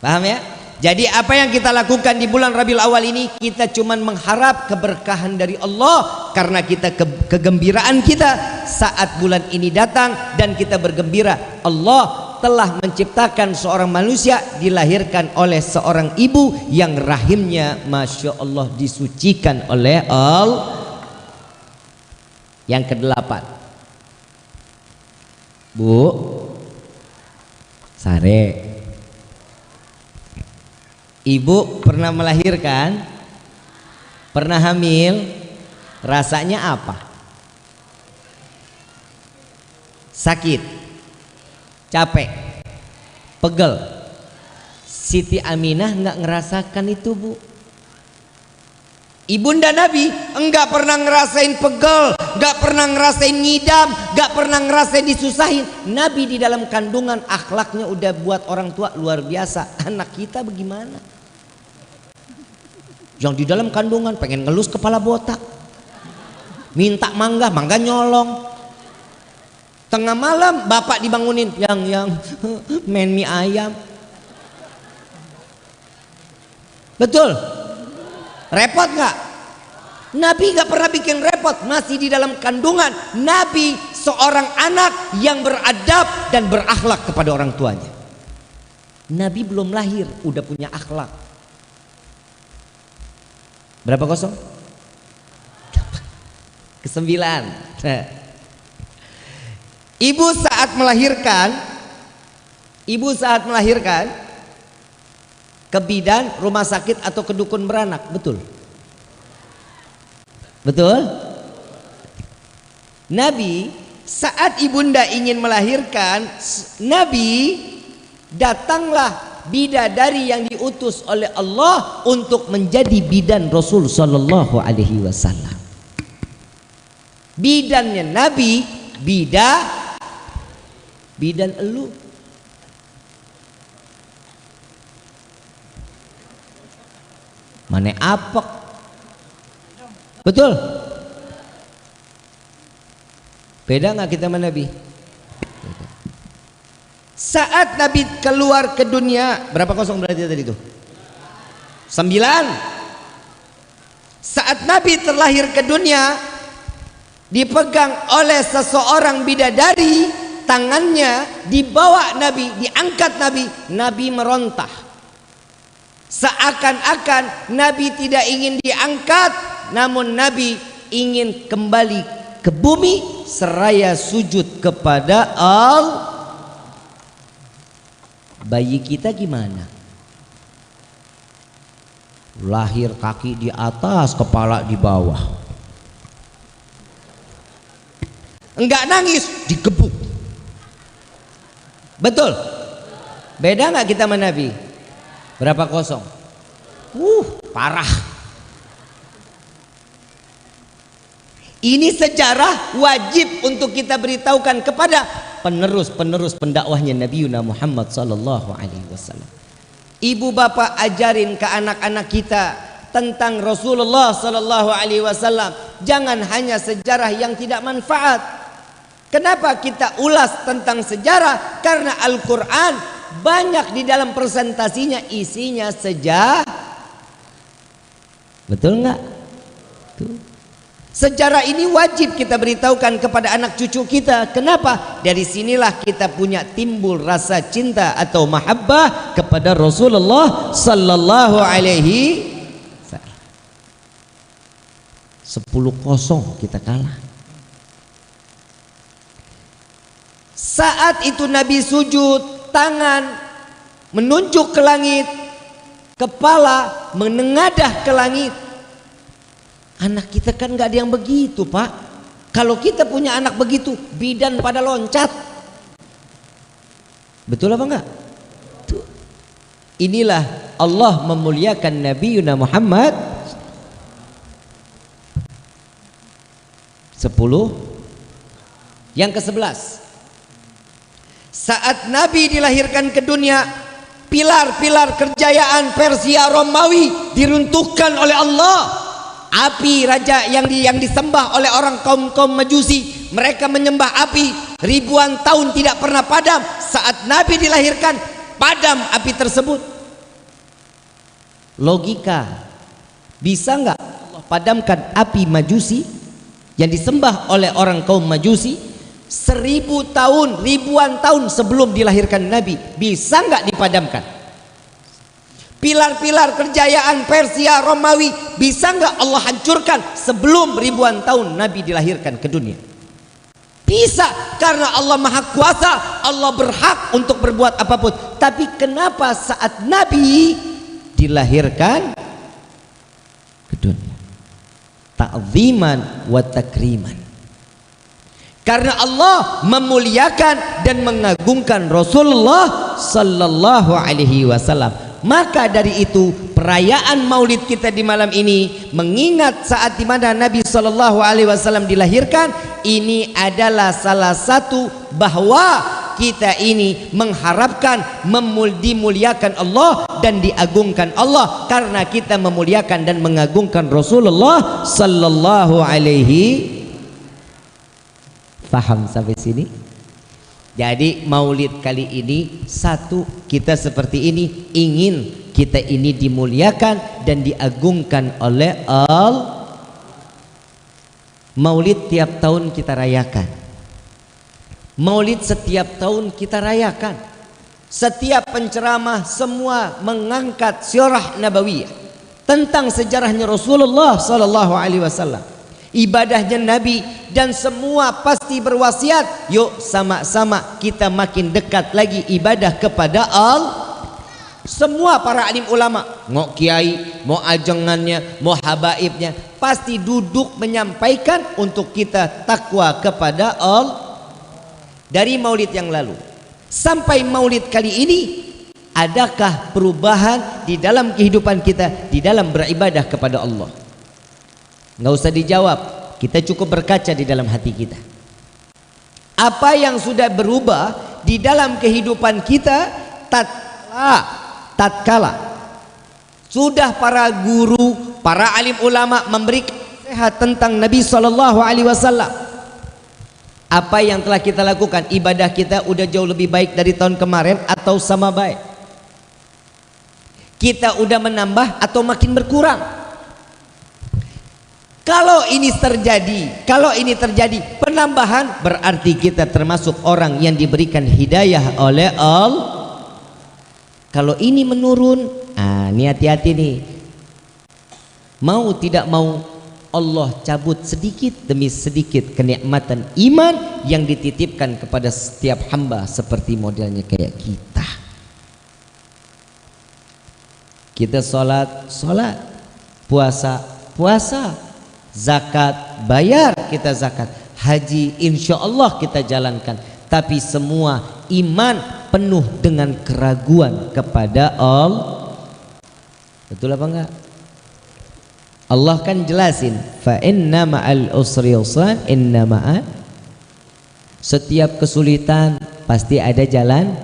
Paham ya? Jadi apa yang kita lakukan di bulan Rabiul Awal ini, kita cuman mengharap keberkahan dari Allah, karena kita kegembiraan kita saat bulan ini datang dan kita bergembira. Allah telah menciptakan seorang manusia dilahirkan oleh seorang ibu yang rahimnya Masya Allah disucikan oleh Allah. Yang kedelapan, Bu Sare, ibu pernah melahirkan, pernah hamil, rasanya apa? Sakit, capek, pegel. Siti Aminah nggak ngerasakan itu, Bu. Ibunda Nabi enggak pernah ngerasain pegel, enggak pernah ngerasain ngidam, enggak pernah ngerasain disusahin. Nabi di dalam kandungan akhlaknya udah buat orang tua luar biasa. Anak kita bagaimana? Yang di dalam kandungan pengen ngelus kepala botak, minta mangga nyolong. Tengah malam bapak dibangunin, yang main mie ayam. Betul? Repot nggak? Nabi nggak pernah bikin repot, masih di dalam kandungan. Nabi seorang anak yang beradab dan berakhlak kepada orang tuanya. Nabi belum lahir udah punya akhlak. Berapa kosong? Kesembilan. Ibu saat melahirkan ke bidan, rumah sakit atau ke dukun beranak, betul? Betul? Nabi saat ibunda ingin melahirkan, Nabi datanglah bidadari yang diutus oleh Allah untuk menjadi bidan Rasul sallallahu alaihi wasallam. Bidannya Nabi, bidan elu. Mana apek? Betul? Beda nggak kita sama Nabi? Beda. Saat Nabi keluar ke dunia, berapa kosong berarti tadi itu? 9. Saat Nabi terlahir ke dunia, dipegang oleh seseorang bidadari, tangannya dibawa Nabi, diangkat Nabi, Nabi merontah. Seakan-akan Nabi tidak ingin diangkat, namun Nabi ingin kembali ke bumi seraya sujud kepada Allah. Bayi kita gimana? Lahir kaki di atas, kepala di bawah. Enggak nangis, digebuk. Betul? Beda nggak kita sama Nabi? Berapa kosong? Parah. Ini sejarah wajib untuk kita beritahukan kepada penerus pendakwahnya Nabi Muhammad sallallahu alaihi wasallam. Ibu bapak ajarin ke anak-anak kita tentang Rasulullah sallallahu alaihi wasallam. Jangan hanya sejarah yang tidak manfaat. Kenapa kita ulas tentang sejarah? Karena Al-Quran banyak di dalam presentasinya isinya sejarah. Betul nggak? Sejarah ini wajib kita beritahukan kepada anak cucu kita. Kenapa? Dari sinilah kita punya timbul rasa cinta atau mahabbah kepada Rasulullah sallallahu alaihi wasallam. 10-0 kita kalah. Saat itu Nabi sujud, tangan menunjuk ke langit, kepala menengadah ke langit. Anak kita kan gak ada yang begitu, Pak. Kalau kita punya anak begitu, bidan pada loncat. Betul apa enggak? Tuh. Inilah Allah memuliakan Nabi Muhammad. 10. Yang ke-11. Saat Nabi dilahirkan ke dunia, pilar-pilar kejayaan Persia Romawi diruntuhkan oleh Allah. Api raja yang disembah oleh orang kaum Majusi, mereka menyembah api ribuan tahun tidak pernah padam. Saat Nabi dilahirkan, padam api tersebut. Logika, bisa nggak Allah padamkan api Majusi yang disembah oleh orang kaum Majusi 1000 tahun, ribuan tahun sebelum dilahirkan Nabi? Bisa nggak dipadamkan? Pilar-pilar kejayaan Persia Romawi bisa nggak Allah hancurkan sebelum ribuan tahun Nabi dilahirkan ke dunia? Bisa, karena Allah Maha Kuasa, Allah berhak untuk berbuat apapun. Tapi kenapa saat Nabi dilahirkan ke dunia? Ta'ziman wa takriman. Karena Allah memuliakan dan mengagungkan Rasulullah sallallahu alaihi wasallam. Maka dari itu perayaan Maulid kita di malam ini mengingat saat di mana Nabi sallallahu alaihi wasallam dilahirkan. Ini adalah salah satu bahwa kita ini mengharapkan dimuliakan Allah dan diagungkan Allah karena kita memuliakan dan mengagungkan Rasulullah sallallahu alaihi. Paham sampai sini? Jadi Maulid kali ini, satu, kita seperti ini ingin kita ini dimuliakan dan diagungkan oleh Allah. Maulid tiap tahun kita rayakan. Maulid setiap tahun kita rayakan. Setiap penceramah semua mengangkat sirah nabawiyah tentang sejarahnya Rasulullah sallallahu alaihi wasallam, ibadahnya Nabi, dan semua pasti berwasiat, yuk sama-sama kita makin dekat lagi ibadah kepada Allah. Semua para alim ulama, mau kiai, mau ajengannya, mau habaibnya, pasti duduk menyampaikan untuk kita takwa kepada Allah. Dari maulid yang lalu sampai maulid kali ini, adakah perubahan di dalam kehidupan kita di dalam beribadah kepada Allah? Nggak usah dijawab, kita cukup berkaca di dalam hati kita. Apa yang sudah berubah di dalam kehidupan kita tatkala sudah para guru, para alim ulama memberikan nasihat tentang Nabi sallallahu alaihi wasallam. Apa yang telah kita lakukan? Ibadah kita udah jauh lebih baik dari tahun kemarin atau sama baik? Kita udah menambah atau makin berkurang? Kalau ini terjadi penambahan, berarti kita termasuk orang yang diberikan hidayah oleh Allah. Kalau ini menurun, ini hati-hati nih. Mau tidak mau Allah cabut sedikit demi sedikit kenikmatan iman yang dititipkan kepada setiap hamba seperti modelnya kayak kita. Kita sholat, puasa, zakat, bayar kita zakat, haji insya Allah kita jalankan. Tapi semua iman penuh dengan keraguan kepada Allah. Betul apa enggak? Allah kan jelasin, fa inna ma'al usri yusran, inna ma'al. Setiap kesulitan pasti ada jalan.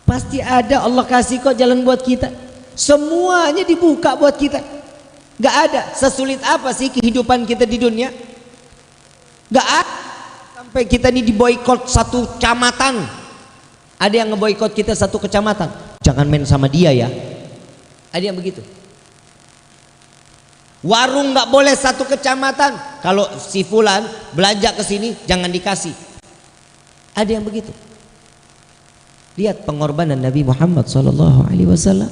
Pasti ada, Allah kasih kok jalan buat kita. Semuanya dibuka buat kita. Gak ada sesulit apa sih kehidupan kita di dunia. Gak ada sampai kita ini diboikot satu kecamatan. Ada yang ngeboikot kita satu kecamatan, jangan main sama dia ya. Ada yang begitu. Warung nggak boleh satu kecamatan, kalau si fulan belanja ke sini jangan dikasih. Ada yang begitu. Lihat pengorbanan Nabi Muhammad SAW.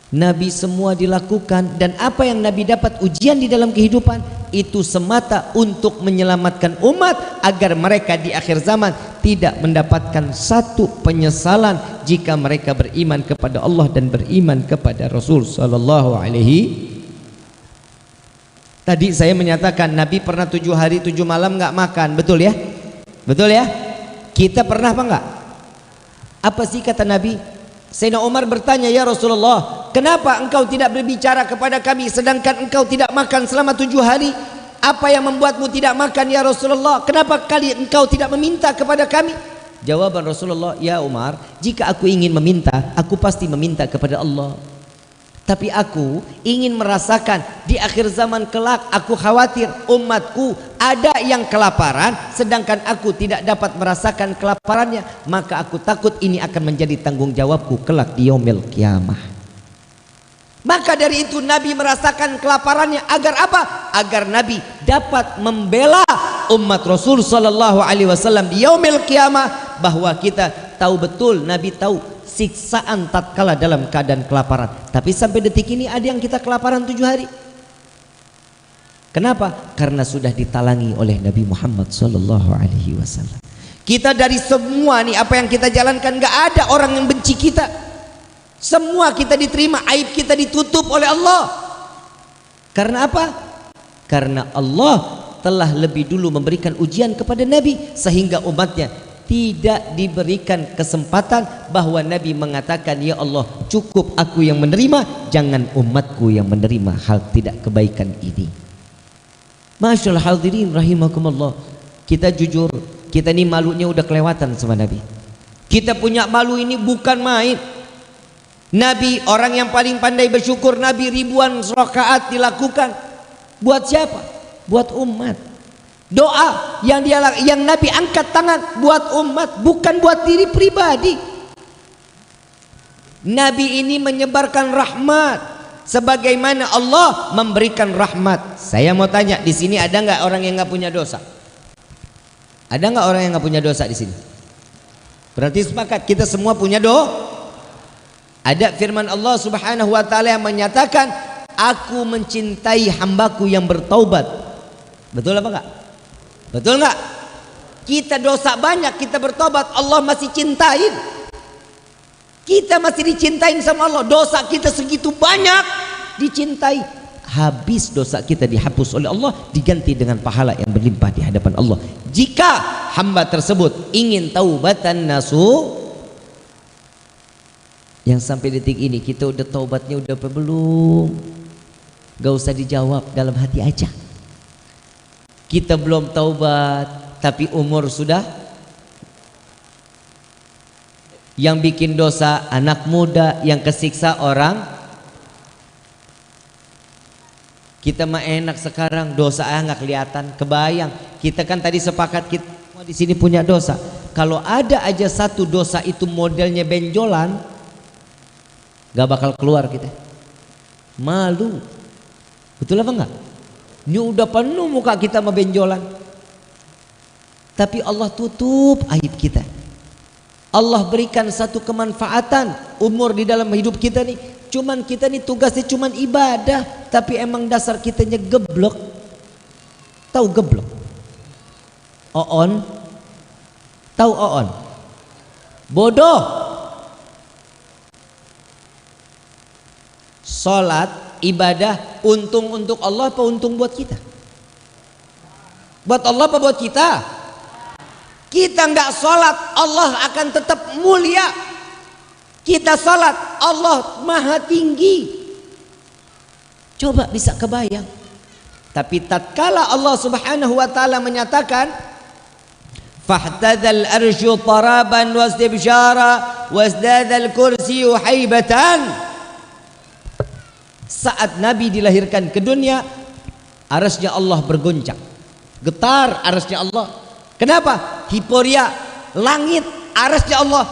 Nabi semua dilakukan, dan apa yang Nabi dapat ujian di dalam kehidupan itu semata untuk menyelamatkan umat agar mereka di akhir zaman tidak mendapatkan satu penyesalan jika mereka beriman kepada Allah dan beriman kepada Rasul sallallahu alaihi. Tadi saya menyatakan Nabi pernah 7 hari 7 malam nggak makan, betul ya? Betul ya? Kita pernah apa enggak? Apa sih kata Nabi? Sayyidina Umar bertanya, ya Rasulullah, kenapa engkau tidak berbicara kepada kami sedangkan engkau tidak makan selama 7 hari? Apa yang membuatmu tidak makan ya Rasulullah? Kenapa kali engkau tidak meminta kepada kami? Jawaban Rasulullah, ya Umar, jika aku ingin meminta, aku pasti meminta kepada Allah. Tapi aku ingin merasakan di akhir zaman kelak, aku khawatir umatku ada yang kelaparan sedangkan aku tidak dapat merasakan kelaparannya, maka aku takut ini akan menjadi tanggung jawabku kelak di yaumil qiyamah. Maka dari itu Nabi merasakan kelaparannya agar apa? Agar Nabi dapat membela umat Rasul sallallahu alaihi wasallam di yaumil qiyamah, bahwa kita tahu betul, Nabi tahu siksaan tatkala dalam keadaan kelaparan. Tapi sampai detik ini ada yang kita kelaparan 7 hari. Kenapa? Karena sudah ditalangi oleh Nabi Muhammad sallallahu alaihi wasallam. Kita dari semua nih apa yang kita jalankan, gak ada orang yang benci kita. Semua kita diterima, aib kita ditutup oleh Allah. Karena apa? Karena Allah telah lebih dulu memberikan ujian kepada Nabi sehingga umatnya tidak diberikan kesempatan, bahwa Nabi mengatakan, ya Allah cukup aku yang menerima, jangan umatku yang menerima hal tidak kebaikan ini. Masyaallah hadirin rahimakumullah. Kita jujur, kita ini malunya udah kelewatan sama Nabi. Kita punya malu ini bukan main. Nabi orang yang paling pandai bersyukur. Nabi ribuan rakaat dilakukan. Buat siapa? Buat umat. Doa yang Nabi angkat tangan buat umat, bukan buat diri pribadi. Nabi ini menyebarkan rahmat sebagaimana Allah memberikan rahmat. Saya mau tanya, di sini ada nggak orang yang nggak punya dosa? Ada nggak orang yang nggak punya dosa di sini? Berarti sepakat kita semua punya dosa. Ada firman Allah Subhanahu wa taala yang menyatakan, aku mencintai hambaku yang bertaubat. Betul apa enggak? Betul enggak? Kita dosa banyak, kita bertobat, Allah masih cintain. Kita masih dicintain sama Allah. Dosa kita segitu banyak, dicintai. Habis dosa kita dihapus oleh Allah, diganti dengan pahala yang berlimpah di hadapan Allah. Jika hamba tersebut ingin taubatan nasuh, yang sampai detik ini kita udah taubatnya udah apa belum? Gak usah dijawab, dalam hati aja. Kita belum taubat, tapi umur sudah. Yang bikin dosa anak muda, yang kesiksa orang. Kita mah enak sekarang, dosa nggak kelihatan, kebayang. Kita kan tadi sepakat kita semua di sini punya dosa. Kalau ada aja satu dosa itu modelnya benjolan, gak bakal keluar kita. Malu. Betul apa enggak? Ini udah penuh muka kita sama benjolan. Tapi Allah tutup aib kita. Allah berikan satu kemanfaatan umur di dalam hidup kita nih. Cuman kita nih tugasnya cuman ibadah, tapi emang dasar kitanya geblok. Tahu geblok? Oon? Tahu oon? Bodoh. Salat, ibadah, untung untuk Allah apa untung buat kita? Buat Allah apa buat kita? Kita nggak salat, Allah akan tetap mulia. Kita salat, Allah maha tinggi. Coba bisa kebayang. Tapi tatkala Allah Subhanahu wa taala menyatakan, fahtadzal arsyu taraban wastibsyara wasdadzal kursiyyu haibatan. Saat Nabi dilahirkan ke dunia, arasnya Allah bergoncang, getar arasnya Allah. Kenapa? Hiporia, langit, arasnya Allah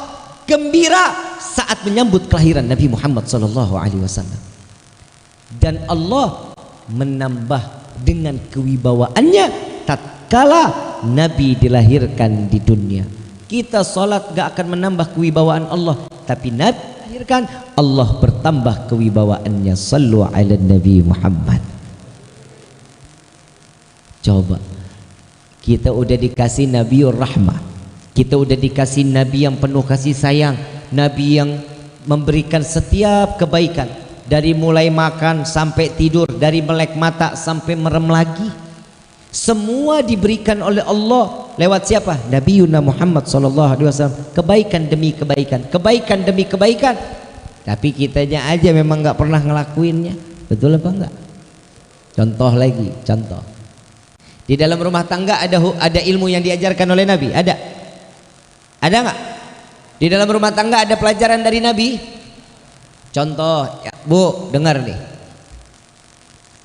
gembira saat menyambut kelahiran Nabi Muhammad SAW. Dan Allah menambah dengan kewibawaannya tatkala Nabi dilahirkan di dunia. Kita salat gak akan menambah kewibawaan Allah, tapi Nabi dilahirkan, Allah bertambah kewibawaannya. Sallu ala Nabi Muhammad. Coba, kita udah dikasih Nabiur Rahmah, kita udah dikasih Nabi yang penuh kasih sayang, Nabi yang memberikan setiap kebaikan, dari mulai makan sampai tidur, dari melek mata sampai merem lagi, semua diberikan oleh Allah lewat siapa? Nabi Yuna Muhammad SAW. Kebaikan demi kebaikan, kebaikan demi kebaikan. Tapi kitanya aja memang nggak pernah ngelakuinnya. Betul apa enggak? Contoh lagi, contoh. Di dalam rumah tangga ada ilmu yang diajarkan oleh Nabi? Ada? Ada nggak? Di dalam rumah tangga ada pelajaran dari Nabi? Contoh, ya, Bu, dengar nih.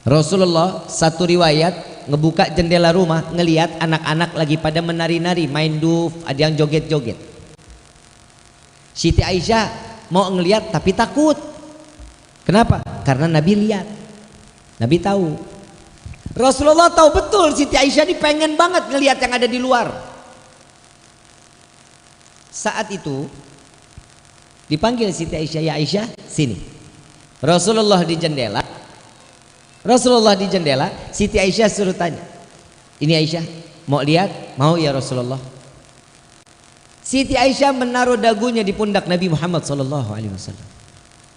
Rasulullah satu riwayat ngebuka jendela rumah, ngelihat anak-anak lagi pada menari-nari, main duf, ada yang joget-joget. Siti Aisyah mau ngelihat tapi takut. Kenapa? Karena Nabi lihat, Nabi tahu. Rasulullah tahu betul Siti Aisyah ini pengen banget ngelihat yang ada di luar. Saat itu dipanggil Siti Aisyah, ya Aisyah sini. Rasulullah di jendela, Siti Aisyah suruh tanya, ini Aisyah mau lihat? Mau ya Rasulullah. Siti Aisyah menaruh dagunya di pundak Nabi Muhammad SAW.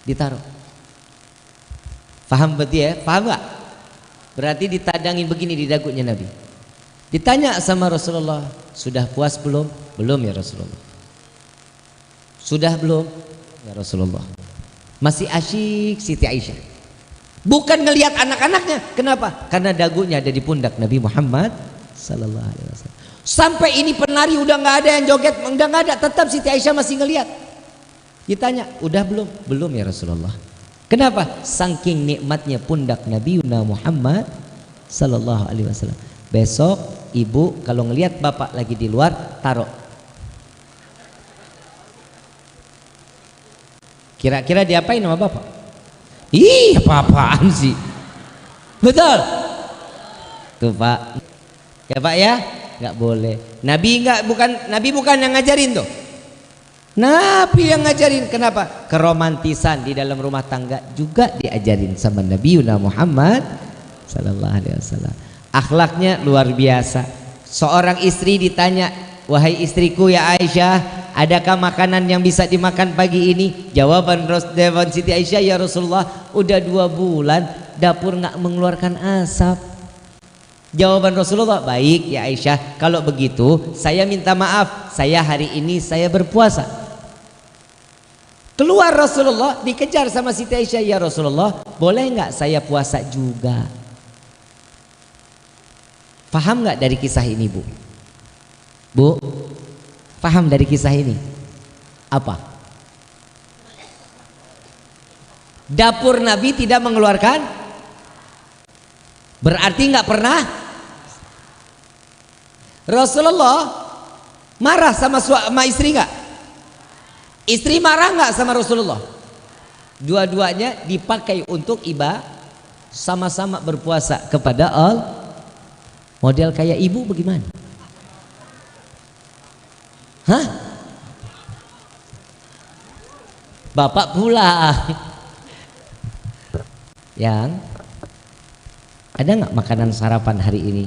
Ditaruh. Paham berarti ya? Paham gak? Berarti ditadangin begini di dagunya Nabi. Ditanya sama Rasulullah, sudah puas belum? Belum ya Rasulullah. Sudah belum? Ya Rasulullah. Masih asyik Siti Aisyah. Bukan ngelihat anak-anaknya. Kenapa? Karena dagunya ada di pundak Nabi Muhammad sallallahu alaihi wasallam. Sampai ini penari udah nggak ada yang joget, udah nggak ada, tetap Siti Aisyah masih ngelihat. Ditanya, udah belum? Belum ya Rasulullah. Kenapa? Saking nikmatnya pundak Nabi Muhammad sallallahu alaihi wasallam. Besok ibu kalau ngelihat bapak lagi di luar, taruh. Kira-kira diapain sama bapak? Ih, apa-apaan sih? Betul? Tuh Pak. Ya Pak ya, nggak boleh. Nabi bukan yang ngajarin tuh. Nabi yang ngajarin. Kenapa? Keromantisan di dalam rumah tangga juga diajarin sama Nabi Muhammad sallallahu alaihi wasallam. Akhlaknya luar biasa. Seorang istri ditanya, wahai istriku ya Aisyah, adakah makanan yang bisa dimakan pagi ini? Jawaban Siti Aisyah, ya Rasulullah, udah 2 bulan dapur nggak mengeluarkan asap. Jawaban Rasulullah, baik ya Aisyah, kalau begitu saya minta maaf, saya hari ini saya berpuasa. Keluar Rasulullah, dikejar sama Siti Aisyah, ya Rasulullah, boleh nggak saya puasa juga? Paham nggak dari kisah ini Bu? Bu, paham dari kisah ini? Apa? Dapur Nabi tidak mengeluarkan, berarti nggak pernah. Rasulullah marah sama istri nggak? Istri marah nggak sama Rasulullah? Dua-duanya dipakai untuk ibadah, sama-sama berpuasa kepada Allah. Model kayak ibu bagaimana? Hah? Bapak pulang. Yang ada nggak makanan sarapan hari ini?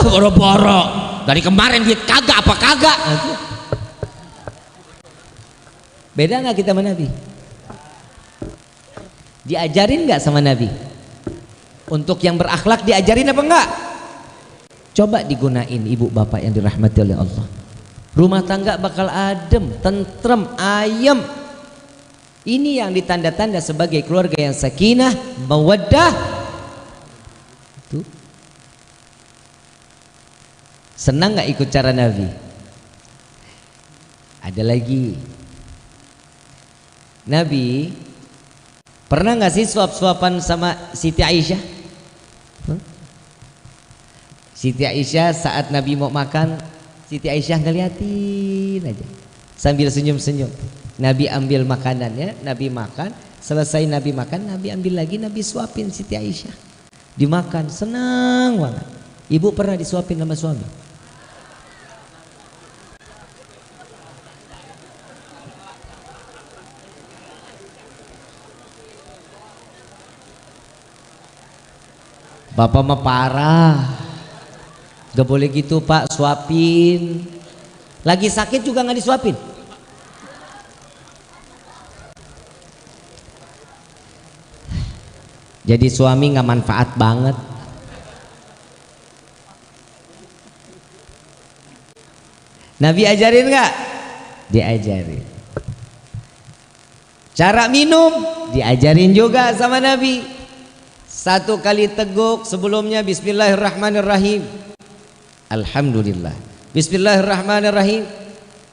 Boro-boro. Dari kemarin duit kagak apa kagak? Beda nggak kita sama Nabi? Diajarin nggak sama Nabi? Untuk yang berakhlak diajarin apa enggak? Coba digunain ibu bapak yang dirahmati oleh Allah. Rumah tangga bakal adem, tentrem, ayem. Ini yang ditanda-tanda sebagai keluarga yang sakinah, mawaddah. Tuh. Senang nggak ikut cara Nabi? Ada lagi. Nabi pernah nggak sih suap-suapan sama Siti Aisyah? Siti Aisyah saat Nabi mau makan, Siti Aisyah ngeliatin aja sambil senyum-senyum. Nabi ambil makanannya, Nabi makan, selesai Nabi makan, Nabi ambil lagi, Nabi suapin Siti Aisyah. Dimakan, senang banget. Ibu pernah disuapin sama suami? Bapak mah parah. Gak boleh gitu Pak, suapin. Lagi sakit juga gak disuapin. Jadi suami gak manfaat banget. Nabi ajarin gak? Diajarin. Cara minum diajarin juga sama Nabi. 1 kali teguk sebelumnya bismillahirrahmanirrahim. Alhamdulillah. Bismillahirrahmanirrahim.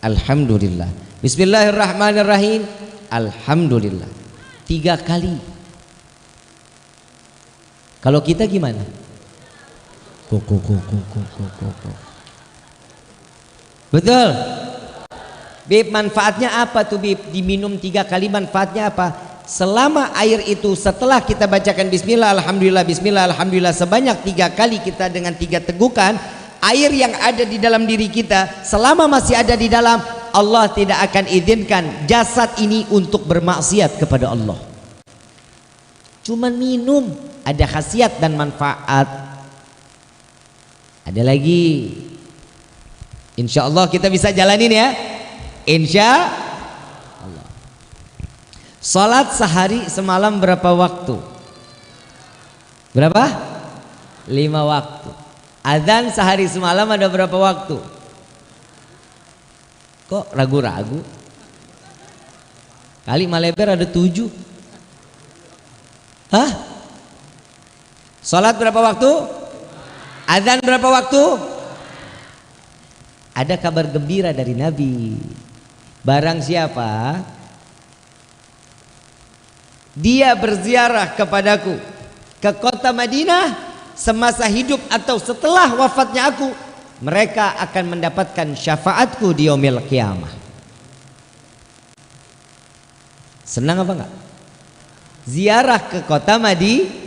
Alhamdulillah. Bismillahirrahmanirrahim. Alhamdulillah. 3 kali. Kalau kita gimana? Kok. Betul. Bib, manfaatnya apa tuh Bib? Diminum 3 kali manfaatnya apa? Selama air itu setelah kita bacakan bismillah, alhamdulillah, bismillah, alhamdulillah sebanyak 3 kali kita dengan 3 tegukan, air yang ada di dalam diri kita selama masih ada di dalam, Allah tidak akan izinkan jasad ini untuk bermaksiat kepada Allah. Cuman minum, ada khasiat dan manfaat. Ada lagi, insya Allah kita bisa jalanin ya, insya Allah. Salat sehari semalam berapa waktu? Berapa? 5 waktu. Adzan sehari semalam ada berapa waktu? Kok ragu-ragu? Kali Maleber ada 7. Hah? Salat berapa waktu? Adzan berapa waktu? Ada kabar gembira dari Nabi. Barang siapa dia berziarah kepadaku ke kota Madinah semasa hidup atau setelah wafatnya aku, mereka akan mendapatkan syafaatku di yaumil qiyamah. Senang apa enggak? Ziarah ke kota Madinah.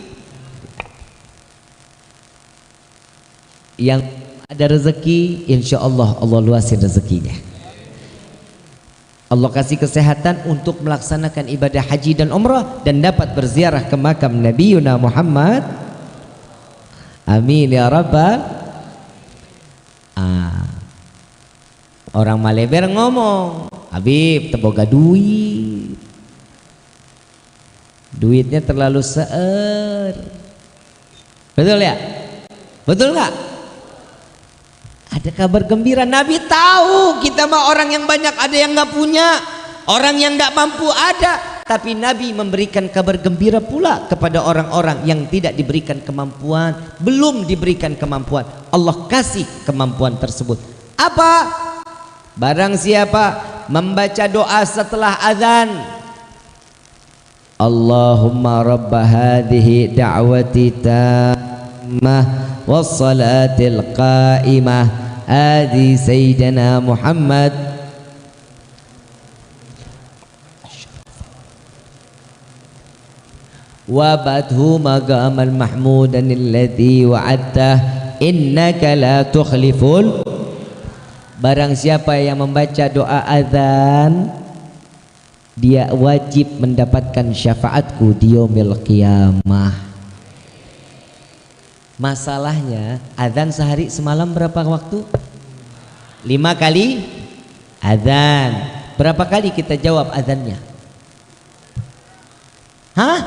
Yang ada rezeki, insya Allah Allah luasin rezekinya. Allah kasih kesehatan untuk melaksanakan ibadah haji dan umrah dan dapat berziarah ke makam Nabi Yuna Muhammad. Amin ya rabbal. Orang Maleber ngomong, Habib teboga duit, duitnya terlalu seer. Betul ya? Betul nggak? Ada kabar gembira. Nabi tahu kita mah orang yang banyak ada yang nggak punya, orang yang nggak mampu ada, tapi Nabi memberikan kabar gembira pula kepada orang-orang yang tidak diberikan kemampuan, belum diberikan kemampuan. Allah kasih kemampuan tersebut. Apa? Barang siapa membaca doa setelah azan, Allahumma rabba hadhihi da'wati tammah wassalatil qa'imah adi sayyidina Muhammad wabadhu maqamal mahmudan alladhi wa'adtah innaka la tukhliful. Barang siapa yang membaca doa azan, dia wajib mendapatkan syafaatku di yaumil qiyamah. Masalahnya azan sehari semalam berapa waktu? 5 kali azan. Berapa kali kita jawab azannya? Hah?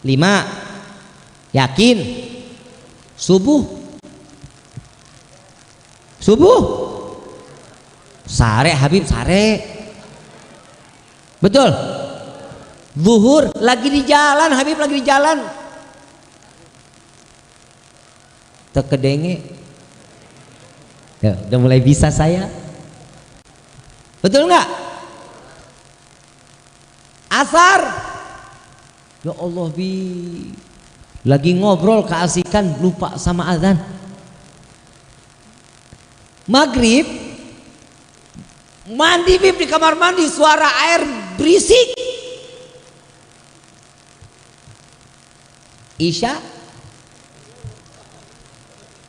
5. Yakin? Subuh? Subuh? Sare Habib sare. Betul? Zuhur lagi di jalan, Habib lagi di jalan. Terkedenge. Ya, udah mulai bisa saya. Betul nggak? Asar. Ya Allah bi. Lagi ngobrol keasikan lupa sama azan. Maghrib mandi bib di kamar mandi suara air berisik. Isya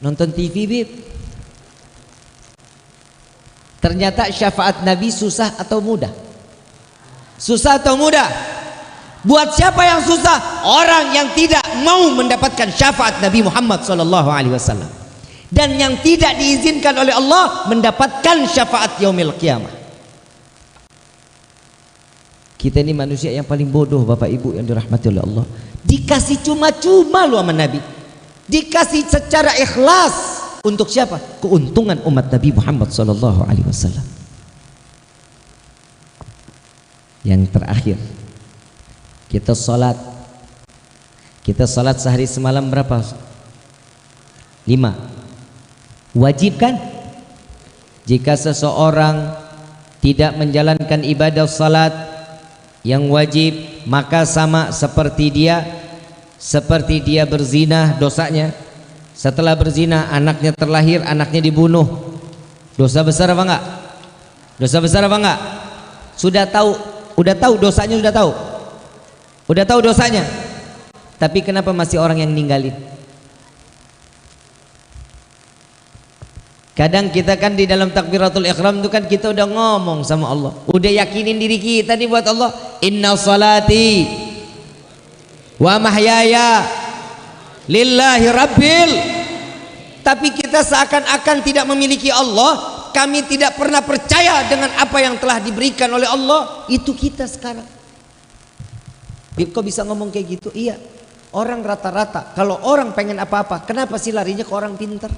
nonton TV bib. Ternyata syafaat Nabi susah atau mudah? Susah atau mudah? Buat siapa yang susah? Orang yang tidak mau mendapatkan syafaat Nabi Muhammad SAW, dan yang tidak diizinkan oleh Allah mendapatkan syafaat yaumil qiyamah. Kita ini manusia yang paling bodoh, Bapak Ibu yang dirahmati oleh Allah. Dikasih cuma-cuma lu sama Nabi, dikasih secara ikhlas. Untuk siapa? Keuntungan umat Nabi Muhammad SAW. Yang terakhir, kita salat. Kita salat sehari semalam berapa? 5. Wajib kan? Jika seseorang tidak menjalankan ibadah salat yang wajib, maka sama seperti dia berzina dosanya. Setelah berzina anaknya terlahir, anaknya dibunuh. Dosa besar apa enggak? Dosa besar apa enggak? Sudah tahu dosanya, udah tahu dosanya. Tapi kenapa masih orang yang ninggalin? Kadang kita kan di dalam takbiratul ihram itu kan kita udah ngomong sama Allah, udah yakinin diri kita nih buat Allah, inna salati wa mahyaya lillahi rabbil. Tapi kita seakan-akan tidak memiliki Allah. Kami tidak pernah percaya dengan apa yang telah diberikan oleh Allah. Itu kita sekarang. Bib, kok bisa ngomong kayak gitu? Iya, orang rata-rata kalau orang pengen apa-apa, kenapa sih larinya ke orang pintar?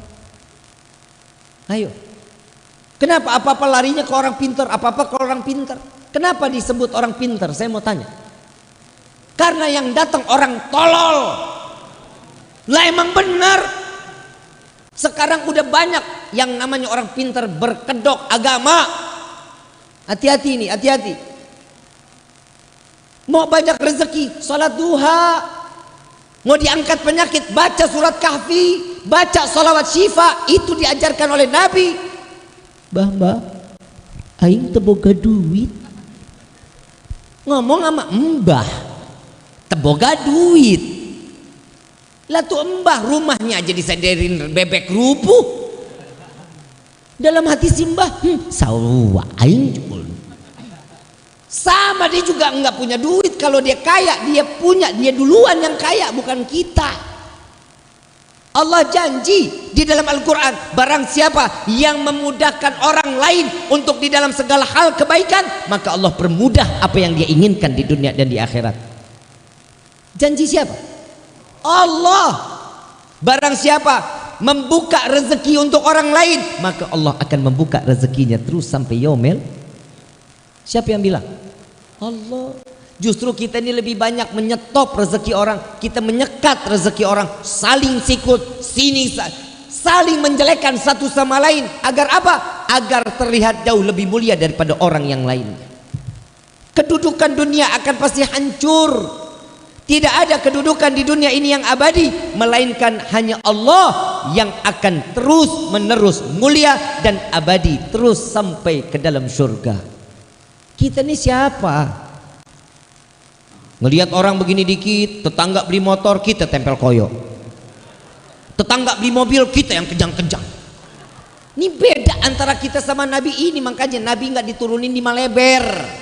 Ayo, kenapa apa-apa larinya ke orang pintar, apa-apa ke orang pintar? Kenapa disebut orang pintar? Saya mau tanya. Karena yang datang orang tolol. Lah emang benar. Sekarang udah banyak yang namanya orang pintar berkedok agama. Hati-hati nih, hati-hati. Mau banyak rezeki, salat duha. Mau diangkat penyakit, baca surat kahfi, baca salawat syifa. Itu diajarkan oleh Nabi. Mbah, aing teu boga duit. ngomong sama mbah teboga duit lah tuh mbah rumahnya aja disadarin bebek rupuh. Dalam hati si mbah sawa aing jul. Sama dia juga enggak punya duit. Kalau dia kaya dia punya, dia duluan yang kaya bukan kita. Allah janji di dalam Al-Quran, barang siapa yang memudahkan orang lain untuk di dalam segala hal kebaikan, maka Allah permudah apa yang dia inginkan di dunia dan di akhirat. Janji siapa? Allah. Barang siapa membuka rezeki untuk orang lain, maka Allah akan membuka rezekinya terus sampai yaumil. Siapa yang bilang? Allah. Justru kita ini lebih banyak menyetop rezeki orang, kita menyekat rezeki orang, saling sikut, saling menjelekkan satu sama lain. Agar apa? Agar terlihat jauh lebih mulia daripada orang yang lain. Kedudukan dunia akan pasti hancur. Tidak ada kedudukan di dunia ini yang abadi, melainkan hanya Allah yang akan terus menerus mulia dan abadi terus sampai ke dalam surga. Kita ini siapa? Ngelihat orang begini dikit, tetangga beli motor kita tempel koyo, tetangga beli mobil kita yang kejang-kejang. Ini beda antara kita sama Nabi ini. Makanya Nabi nggak diturunin di Maleber.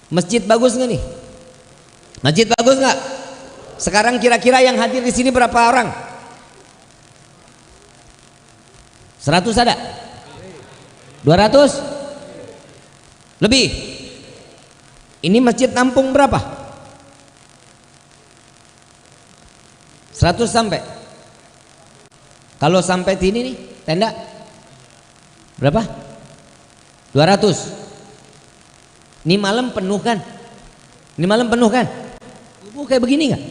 Masjid bagus nggak nih? Masjid bagus nggak? Sekarang kira-kira yang hadir di sini berapa orang? 100 ada? 200? Lebih? Ini masjid nampung berapa? 100 sampai? Kalau sampai sini nih tenda berapa? 200. Ini malam penuh kan? Ini malam penuh kan? Subuh kayak begini nggak?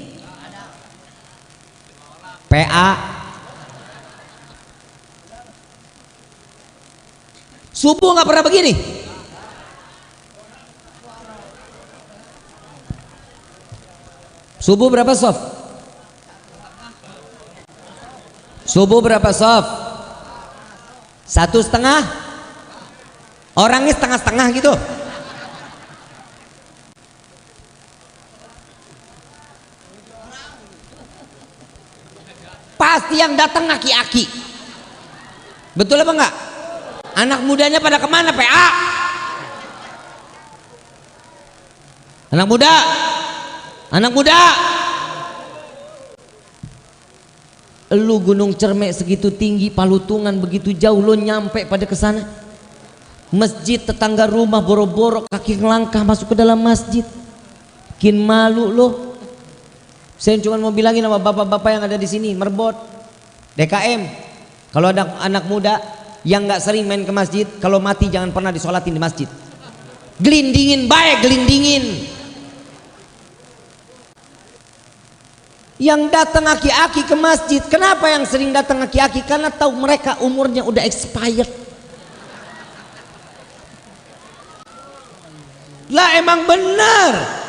PA. Subuh nggak pernah begini. Subuh berapa soft? Subuh berapa soft? 1,5? Orangnya setengah-setengah gitu. Pasti yang datang aki-aki. Betul apa enggak? Anak mudanya pada kemana? PA. Anak muda. Anak muda. Lu Gunung Cermek segitu tinggi, Palutungan begitu jauh, lo nyampe pada kesana. Masjid tetangga rumah boro-boro kaki ngelangkah masuk ke dalam masjid. Bikin malu lo. Saya cuma mau bilangin sama bapak-bapak yang ada di sini, Merbot, DKM, kalau ada anak muda yang nggak sering main ke masjid, kalau mati jangan pernah disolatin di masjid. Gelindingin baik, gelindingin. Yang datang aki-aki ke masjid, kenapa yang sering datang aki-aki? Karena tahu mereka umurnya udah expired. Lah emang benar.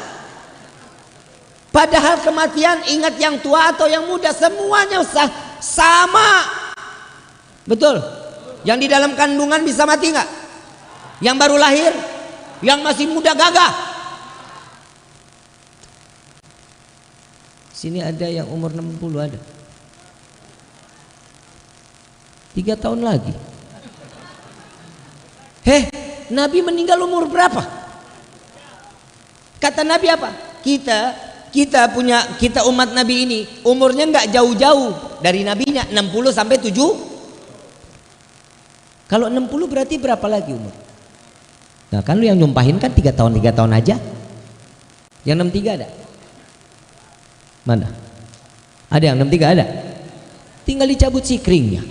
Padahal kematian, ingat yang tua atau yang muda, semuanya sama. Betul? Yang di dalam kandungan bisa mati nggak? Yang baru lahir? Yang masih muda gagah? Sini ada yang umur 60 ada. 3 tahun lagi. Nabi meninggal umur berapa? Kata Nabi apa? Kita umat Nabi ini umurnya nggak jauh-jauh dari nabinya, 60 sampai 7. Kalau 60 berarti berapa lagi umur? Nah kan lu yang nyumpahin kan 3 tahun aja. Yang 63 ada? Mana? Ada yang 63 ada? Tinggal dicabut sikringnya.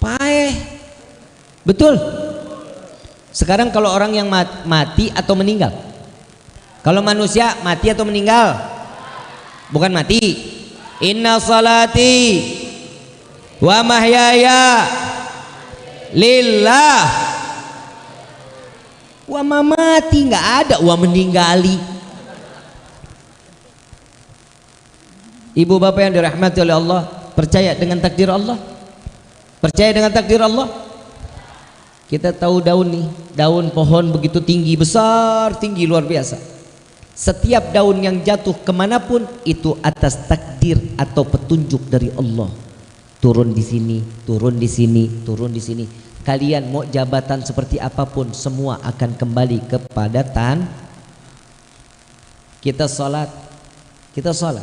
Paeh. Betul. Sekarang kalau orang yang mati atau meninggal? Kalau manusia mati atau meninggal? Bukan mati. Inna salati wa mahyaya lillah wa mamati, nggak ada wa meninggali. Ibu bapak yang dirahmati oleh Allah, percaya dengan takdir Allah? Percaya dengan takdir Allah? Kita tahu daun nih, daun pohon begitu tinggi, besar, tinggi luar biasa. Setiap daun yang jatuh kemanapun itu atas takdir atau petunjuk dari Allah. Turun di sini, turun di sini, turun di sini. Kalian mau jabatan seperti apapun, semua akan kembali kepada kita sholat. Kita sholat.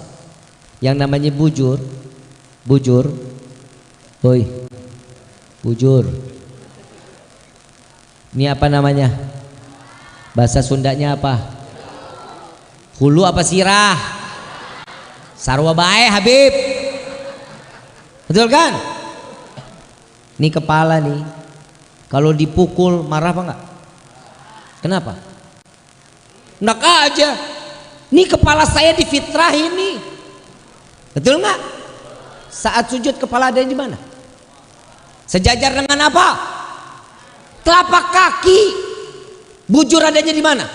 Yang namanya bujur, hoi, bujur. Ini apa namanya? Bahasa Sundanya apa? Hulu apa sirah? Sarwa bae Habib. Betul kan? Ini kepala nih. Kalau dipukul marah apa enggak? Kenapa? Enak aja. Ini kepala saya difitrahi nih. Betul enggak? Saat sujud kepala ada di mana? Sejajar dengan apa? Telapak kaki. Bujur adanya di mana?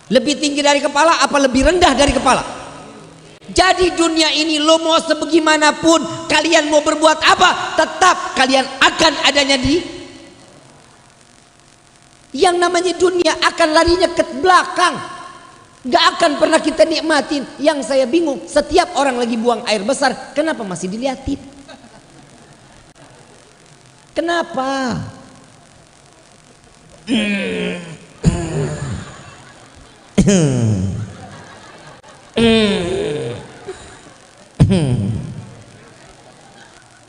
Lebih tinggi dari kepala apa lebih rendah dari kepala? Jadi dunia ini lo mau sebagaimanapun, kalian mau berbuat apa, tetap kalian akan adanya di yang namanya dunia, akan larinya ke belakang. Gak akan pernah kita nikmatin. Yang saya bingung, setiap orang lagi buang air besar, kenapa masih diliatin? Kenapa?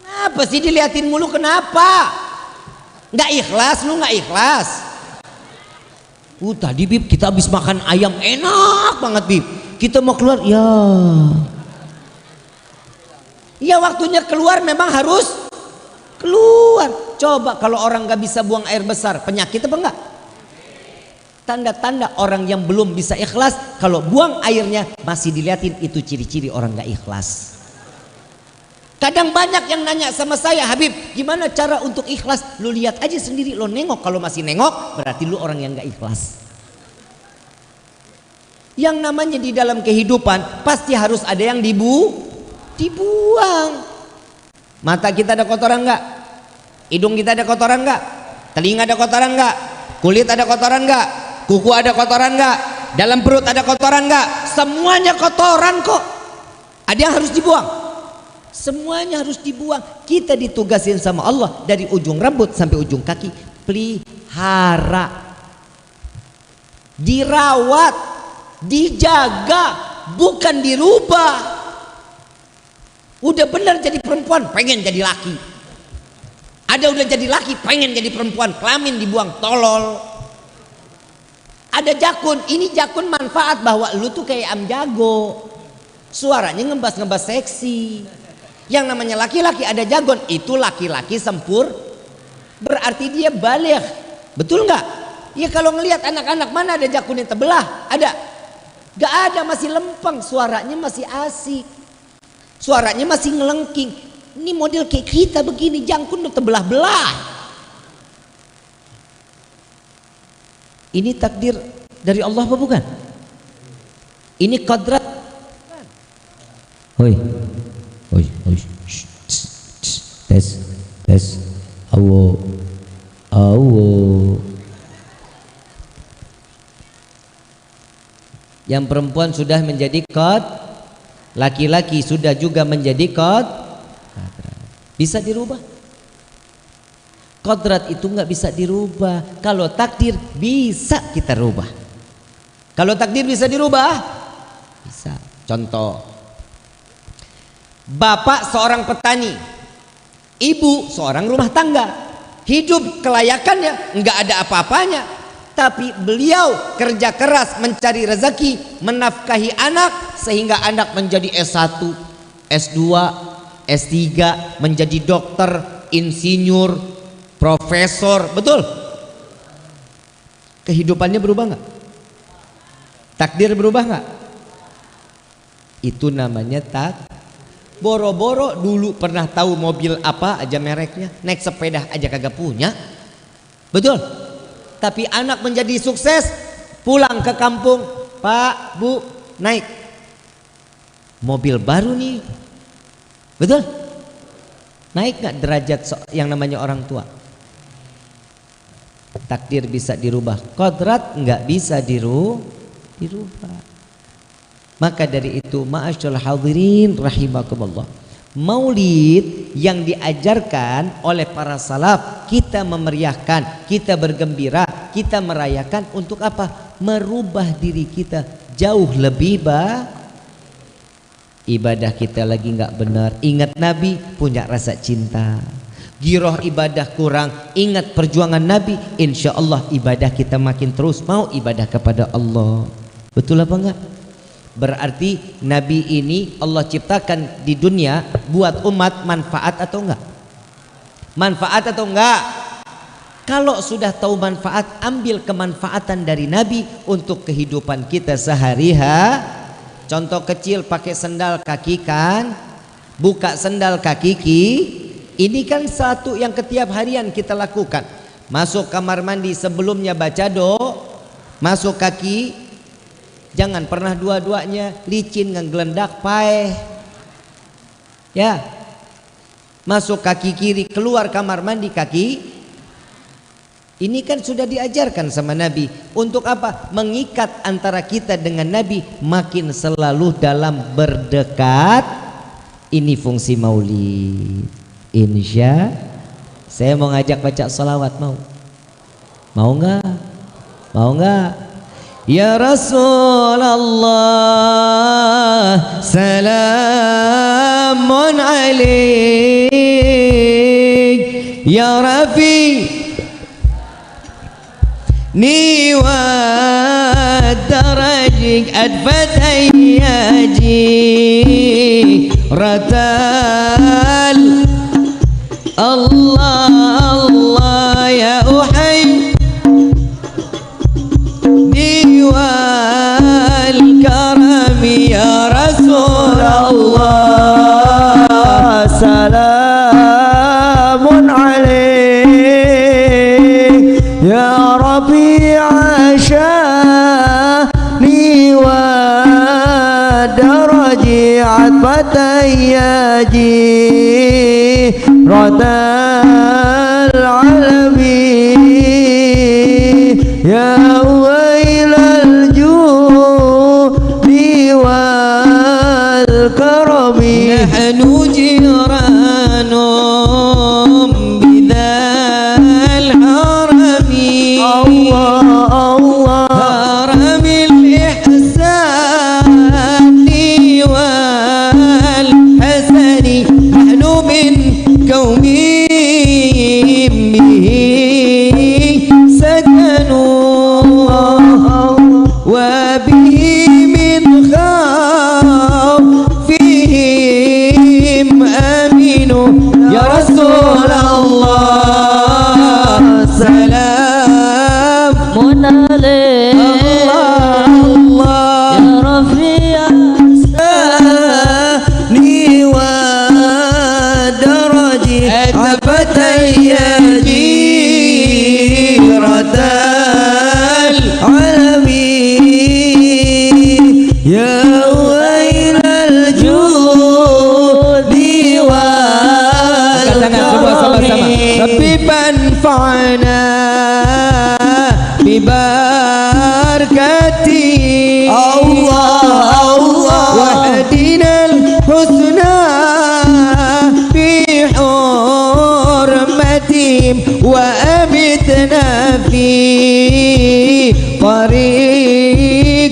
Kenapa sih diliatin mulu? Kenapa? Nggak ikhlas, lu nggak ikhlas. Tadi Bib kita habis makan ayam enak banget Bib. Kita mau keluar, ya waktunya keluar memang harus keluar. Coba kalau orang nggak bisa buang air besar, penyakit apa enggak? Tanda-tanda orang yang belum bisa ikhlas, kalau buang airnya masih dilihatin, itu ciri-ciri orang nggak ikhlas. Kadang banyak yang nanya sama saya, Habib gimana cara untuk ikhlas? Lu lihat aja sendiri, lo nengok. Kalau masih nengok berarti lu orang yang nggak ikhlas. Yang namanya di dalam kehidupan pasti harus ada yang dibuang. Mata kita ada kotoran nggak? Hidung kita ada kotoran nggak? Telinga ada kotoran nggak? Kulit ada kotoran nggak? Kuku ada kotoran nggak? Dalam perut ada kotoran nggak? Semuanya kotoran kok. Ada yang harus dibuang. Semuanya harus dibuang. Kita ditugasin sama Allah dari ujung rambut sampai ujung kaki, pelihara, dirawat, dijaga, bukan dirubah. Udah benar jadi perempuan, pengen jadi laki. Ada udah jadi laki, pengen jadi perempuan, kelamin dibuang, tolol. Ada jakun, ini jakun manfaat bahwa lu tuh kayak am jago, suaranya ngebas-ngebas seksi. Yang namanya laki-laki ada jagon, itu laki-laki sempur, berarti dia baligh. Betul nggak? Ya kalau ngelihat anak-anak mana ada jakunnya terbelah, ada? Gak ada, masih lempeng, suaranya masih asik, suaranya masih ngelengking. Ini model kayak kita begini, jangkun udah terbelah-belah. Ini takdir dari Allah apa bukan? Ini kodrat. Hoi, hoi, hoi, tes, awo, awo. Yang perempuan sudah menjadi kod, laki-laki sudah juga menjadi kod. Bisa dirubah. Kodrat itu nggak bisa dirubah. Kalau takdir bisa kita rubah. Kalau takdir bisa dirubah, bisa. Contoh, bapak seorang petani, ibu seorang rumah tangga, hidup kelayakannya nggak ada apa-apanya, tapi beliau kerja keras mencari rezeki, menafkahi anak sehingga anak menjadi S1, S2, S3, menjadi dokter, insinyur, profesor. Betul? Kehidupannya berubah nggak? Takdir berubah nggak? Itu namanya boro-boro dulu pernah tahu mobil apa aja mereknya, naik sepeda aja kagak punya. Betul? Tapi anak menjadi sukses, pulang ke kampung, Pak, Bu, naik mobil baru nih. Betul? Naik gak derajat yang namanya orang tua? Takdir bisa dirubah, kodrat nggak bisa dirubah. Maka dari itu, ma'asyiral hadirin rahimakumullah, maulid yang diajarkan oleh para salaf, kita memeriahkan, kita bergembira, kita merayakan untuk apa? Merubah diri kita jauh lebih baik. Ibadah kita lagi nggak benar, ingat Nabi, punya rasa cinta. Giroh ibadah kurang, ingat perjuangan Nabi, insya Allah ibadah kita makin terus mau ibadah kepada Allah. Betul apa enggak? Berarti Nabi ini Allah ciptakan di dunia buat umat manfaat atau enggak? Manfaat atau enggak? Kalau sudah tahu manfaat, ambil kemanfaatan dari Nabi untuk kehidupan kita sehari-hari. Contoh kecil, pakai sendal kaki kan, buka sendal kaki ini kan satu yang ketiap harian kita lakukan. Masuk kamar mandi sebelumnya baca doa, masuk kaki, jangan pernah dua-duanya licin ngeglendak paeh. Ya, masuk kaki kiri, keluar kamar mandi kaki. Ini kan sudah diajarkan sama Nabi. Untuk apa? Mengikat antara kita dengan Nabi makin selalu dalam berdekat. Ini fungsi maulid. Insya saya mau ngajak baca salawat, mau nggak? Mau nggak? Ya Rasulullah, salamun alaik, ya Rafi ni wa darajik adfat ayyaji ratal Allah Allah ya uhay ni wal karami ya Rasulullah, salamun alaik ya عاشاني ودرجي عطفتي رد العالمين يا ويل الجود والكرم نحن جيران بذا الحرم الله هرم الإحسان والحسن نحن من قوم به سكنوا وبه من خوفهم آمنوا يا رسول الله سلام عليك الله يا رفيع ساني ودرجي عفتي جيرة العالمين يا ويل الجود والكرم ربي فانفعنا ببركتي الله وحدنا الحسنى بحرمتهم وأمتنا في طريقتي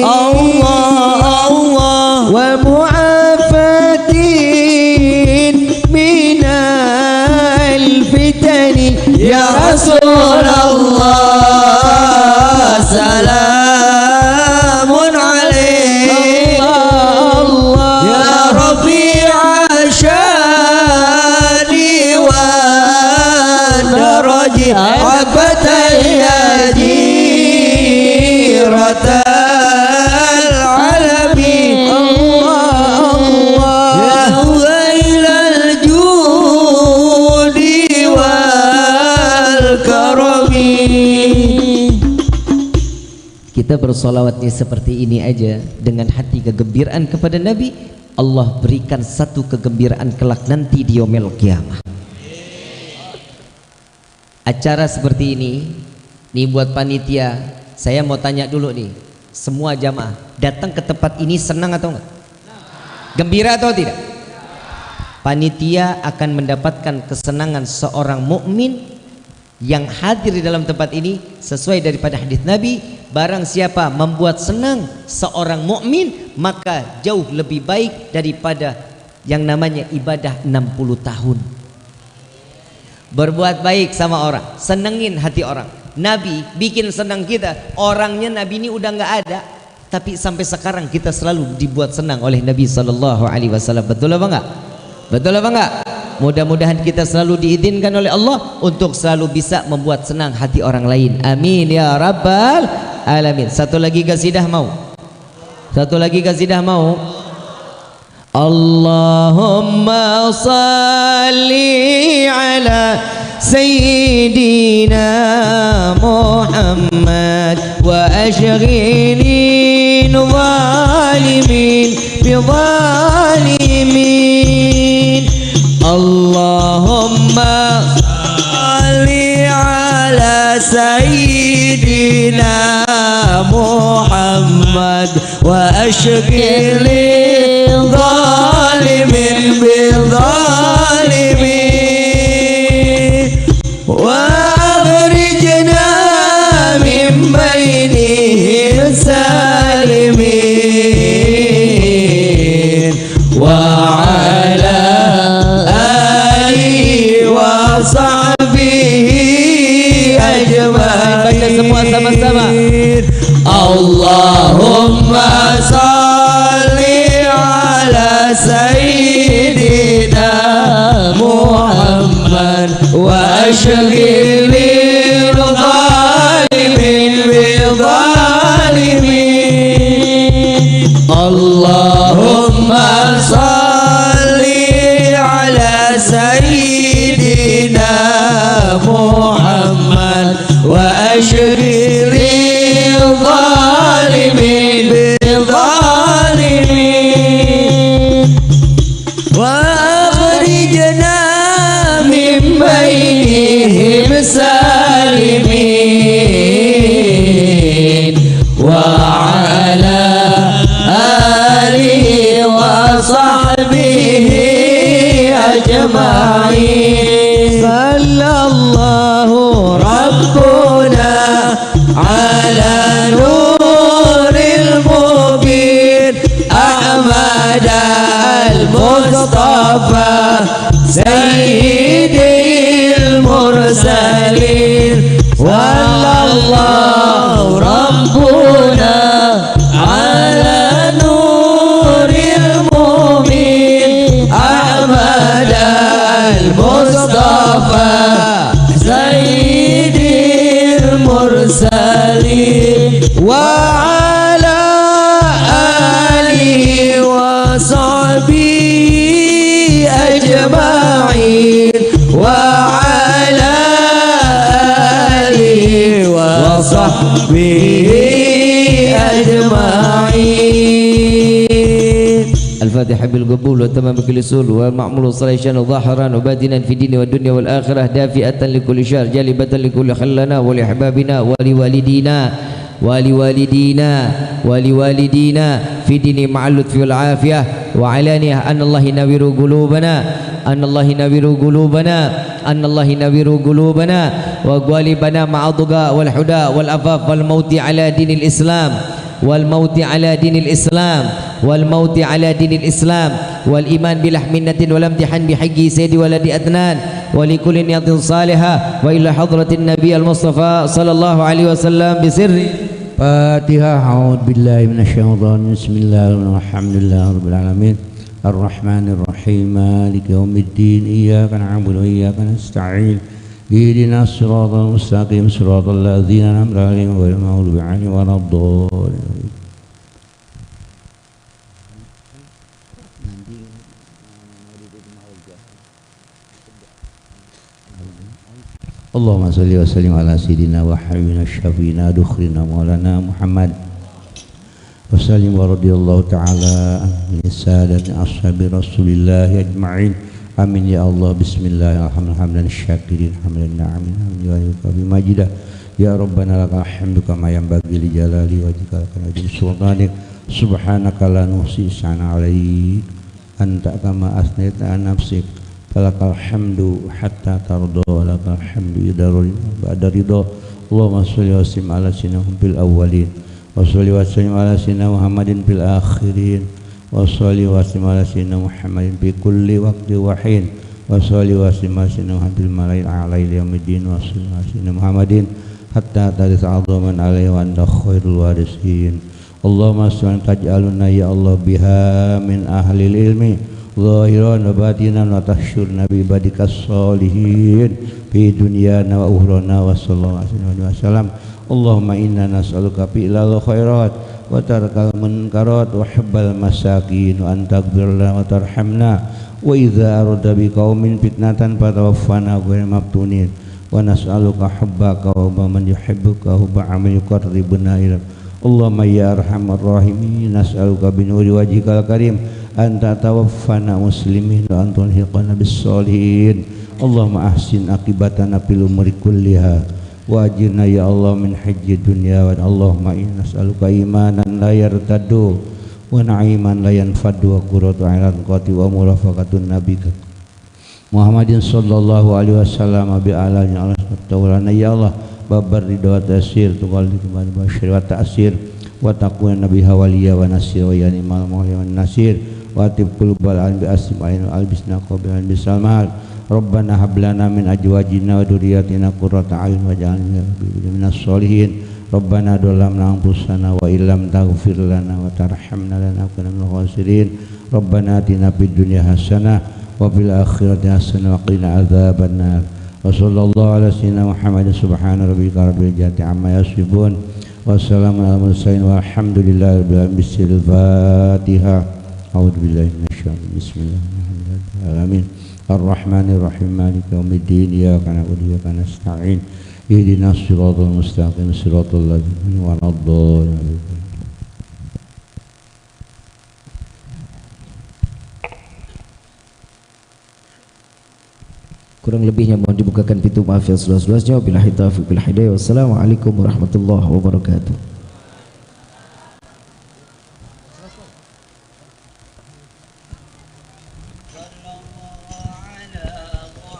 الله ومعافاتي من الفتن يا رسول الله سلام عليك يا رفيع شاني ودرجي عفتي جيرة العالمين يا ويل الجود والكرم. Kita bersolawatnya seperti ini aja dengan hati kegembiraan kepada Nabi, Allah berikan satu kegembiraan kelak nanti di yaumil qiyamah. acara seperti ini nih buat panitia, saya mau tanya dulu nih, semua jamaah datang ke tempat ini senang atau enggak? Gembira atau tidak? Panitia akan mendapatkan kesenangan seorang mukmin yang hadir di dalam tempat ini sesuai daripada hadis Nabi, barang siapa membuat senang seorang mukmin maka jauh lebih baik daripada yang namanya ibadah 60 tahun. Berbuat baik sama orang, senengin hati orang. Nabi bikin senang kita, orangnya Nabi ini udah nggak ada, tapi sampai sekarang kita selalu dibuat senang oleh Nabi SAW. Betul apa enggak? Betul apa enggak? Mudah-mudahan kita selalu diizinkan oleh Allah untuk selalu bisa membuat senang hati orang lain. Amin ya rabbal alamin. Satu lagi kasidah mau? Satu lagi kasidah mau? Allahumma salli ala Sayyidina Muhammad wa ashghilin zalimin bi zalimin. Allahumma salli ala Sayyidina Muhammad wa ashghilin zalimin bi zalimin wa akhrijna min bainihim salimin wa ala alihi wa sahbihi ajma'in. Baca semua sama-sama. Allahumma salli ala Sayyidina Muhammad wa ashghilil zalimin bil zalimin. Allahumma salli ala Sayyidina Muhammad wa ashghilil zalimin bil zalimin wa akhrijna min bainihim salimin wa ala alihi wa sahbihi ajma'in. Sallallahu rabbuna ala nuril mubin Ahmad al-Mustafa Sayyidil mursalin. Wallahu rabbuna ala nuril mubin Ahmad al-Mustafa Sayyidil mursalin wa ala alihi wa sahbihi ajma'in wa ala alihi wa sahbihi ajma'in. Al-Fatihah bil qabul wa tamam bil usul wal ma'mul salishan dhahiran wa batinan fi dini wad dunya wal akhirah dafi'atan li kulli syarr jalibatan li kulli khallana wa li ahbabina wa li walidina ولوالدينا في دين مع اللطف والعافية وعلانية أن الله ينور قلوبنا وقوالبنا مع الضغاء والحدى والعفاف والموت على دين الإسلام والإيمان بلحمنة والامتحان بحق سيد ولد أدنان ولكل نية صالحة وإلى حضرة النبي المصطفى صلى الله عليه وسلم بسر Fatihah. A'udzu billahi minasyaitonir rajim. Bismillahirrahmanirrahim. Alhamdulillahirabbil alamin. Arrahmanir rahim. Maliki yaumiddin. Iyyaka na'budu wa iyyaka nasta'in. Ihdinas siratal mustaqim. Siratal ladzina an'amta 'alaihim ghairil maghdubi 'alaihim waladdallin. Allahumma salli wa sallim ala sayyidina wa habibina syafiina dukhrina maulana Muhammad wa sallim wa radiyallahu ta'ala min sadati ashabi rasulillah ajma'in Amin ya Allah. Bismillah. Alhamdulillah syakirin hamdan amin amin wa bimajidah ya Rabbana lakal hamdu kama yanbaghi li jalali wajhika wa sultanik subhanaka la nuhsi sana alaik anta kama asnaita an nafsik falakal hamdu hatta tarda lakal hamdu idarul ba'da ridha. Allahumma sholli wa sallim ala sayyidina fil awwalin wa sholli wa sallim ala sayyidina Muhammadin fil akhirin wa sholli wa sallim ala sayyidina Muhammadin fi kulli waqti wa hin wa sholli wa sallim ala sayyidina Muhammadin malail a'la ila yaumiddin wa sholli ala sayyidina Muhammadin hatta taris azaman alaihi wa anta khairul warisin. Allahumma sholli taj'aluna ya Allah biha min ahli ilmi zahiran wa batinan wa tahsyurna bi ibadikas sholihin fi dunyana wa ukhrana wa sallallahu alaihi wasallam. Allahumma inna nas'aluka fi'lal khairat wa tarkal munkarat wa hubbal masakin wa an taghfir lana wa tarhamna wa idza arada bi qaumin fitnatan fatawaffana ghayra maftunin wa nas'aluka hubbaka wa man yuhibbuka hubba amal yuqarribuna ila. Allahumma ya arhamar rahimin nas'aluka bi nuri wajhikal karim an tatawaffana muslimin wa an tulhiqana bis sholihin. Allahumma ahsin aqibatana fil umuri kulliha wa ajirna ya Allah min haji dunya wa Allahumma inna nas'aluka imanan la yartaddu wa na'iman la yanfadu wa qurratu a'yun qati wa murafaqatun nabika Muhammadin sallallahu alaihi wasallam bi alani Allah ta'ala ya Allah babar ridha wa tasir tuqal di kembali basyir wa ta'sir wa taqwa nabi hawaliya wa nasir wa yani mal mawli wa nasir wa tib qulubal alim bi asim ayin albisna qabilan bisalmal. Rabbana hab lana min azwajina wa dhurriyyatina qurrata a'yun waj'alna minas sholihin. Rabbana dhalamna anfusana wa illam taghfir lana wa tarhamna lanakunanna minal khasirin. Rabbana atina fid dunya hasanah wa fil akhirati hasanah wa qina adzabannar. Wa sallallahu ala sayyidina Muhammadin subhana rabbika rabbil izzati amma yasifun wa salamun alal mursalin walhamdulillahi rabbil alamin. Bismillahirrahmanirrahim. A'udzu billahi minasyaitonir rajim. Bismillahirrahmanirrahim. Ar-Rahmanir Rahim Maliki Yaumiddin Iyyaka na'budu wa iyyaka nasta'in Ihdinas siratal mustaqim siratal ladzina an'amta 'alaihim. Kurang lebihnya mohon dibukakan pintu maaf yang seluas-luasnya. Wabillahi taufiq wal hidayah. Wassalamualaikum warahmatullahi wabarakatuh.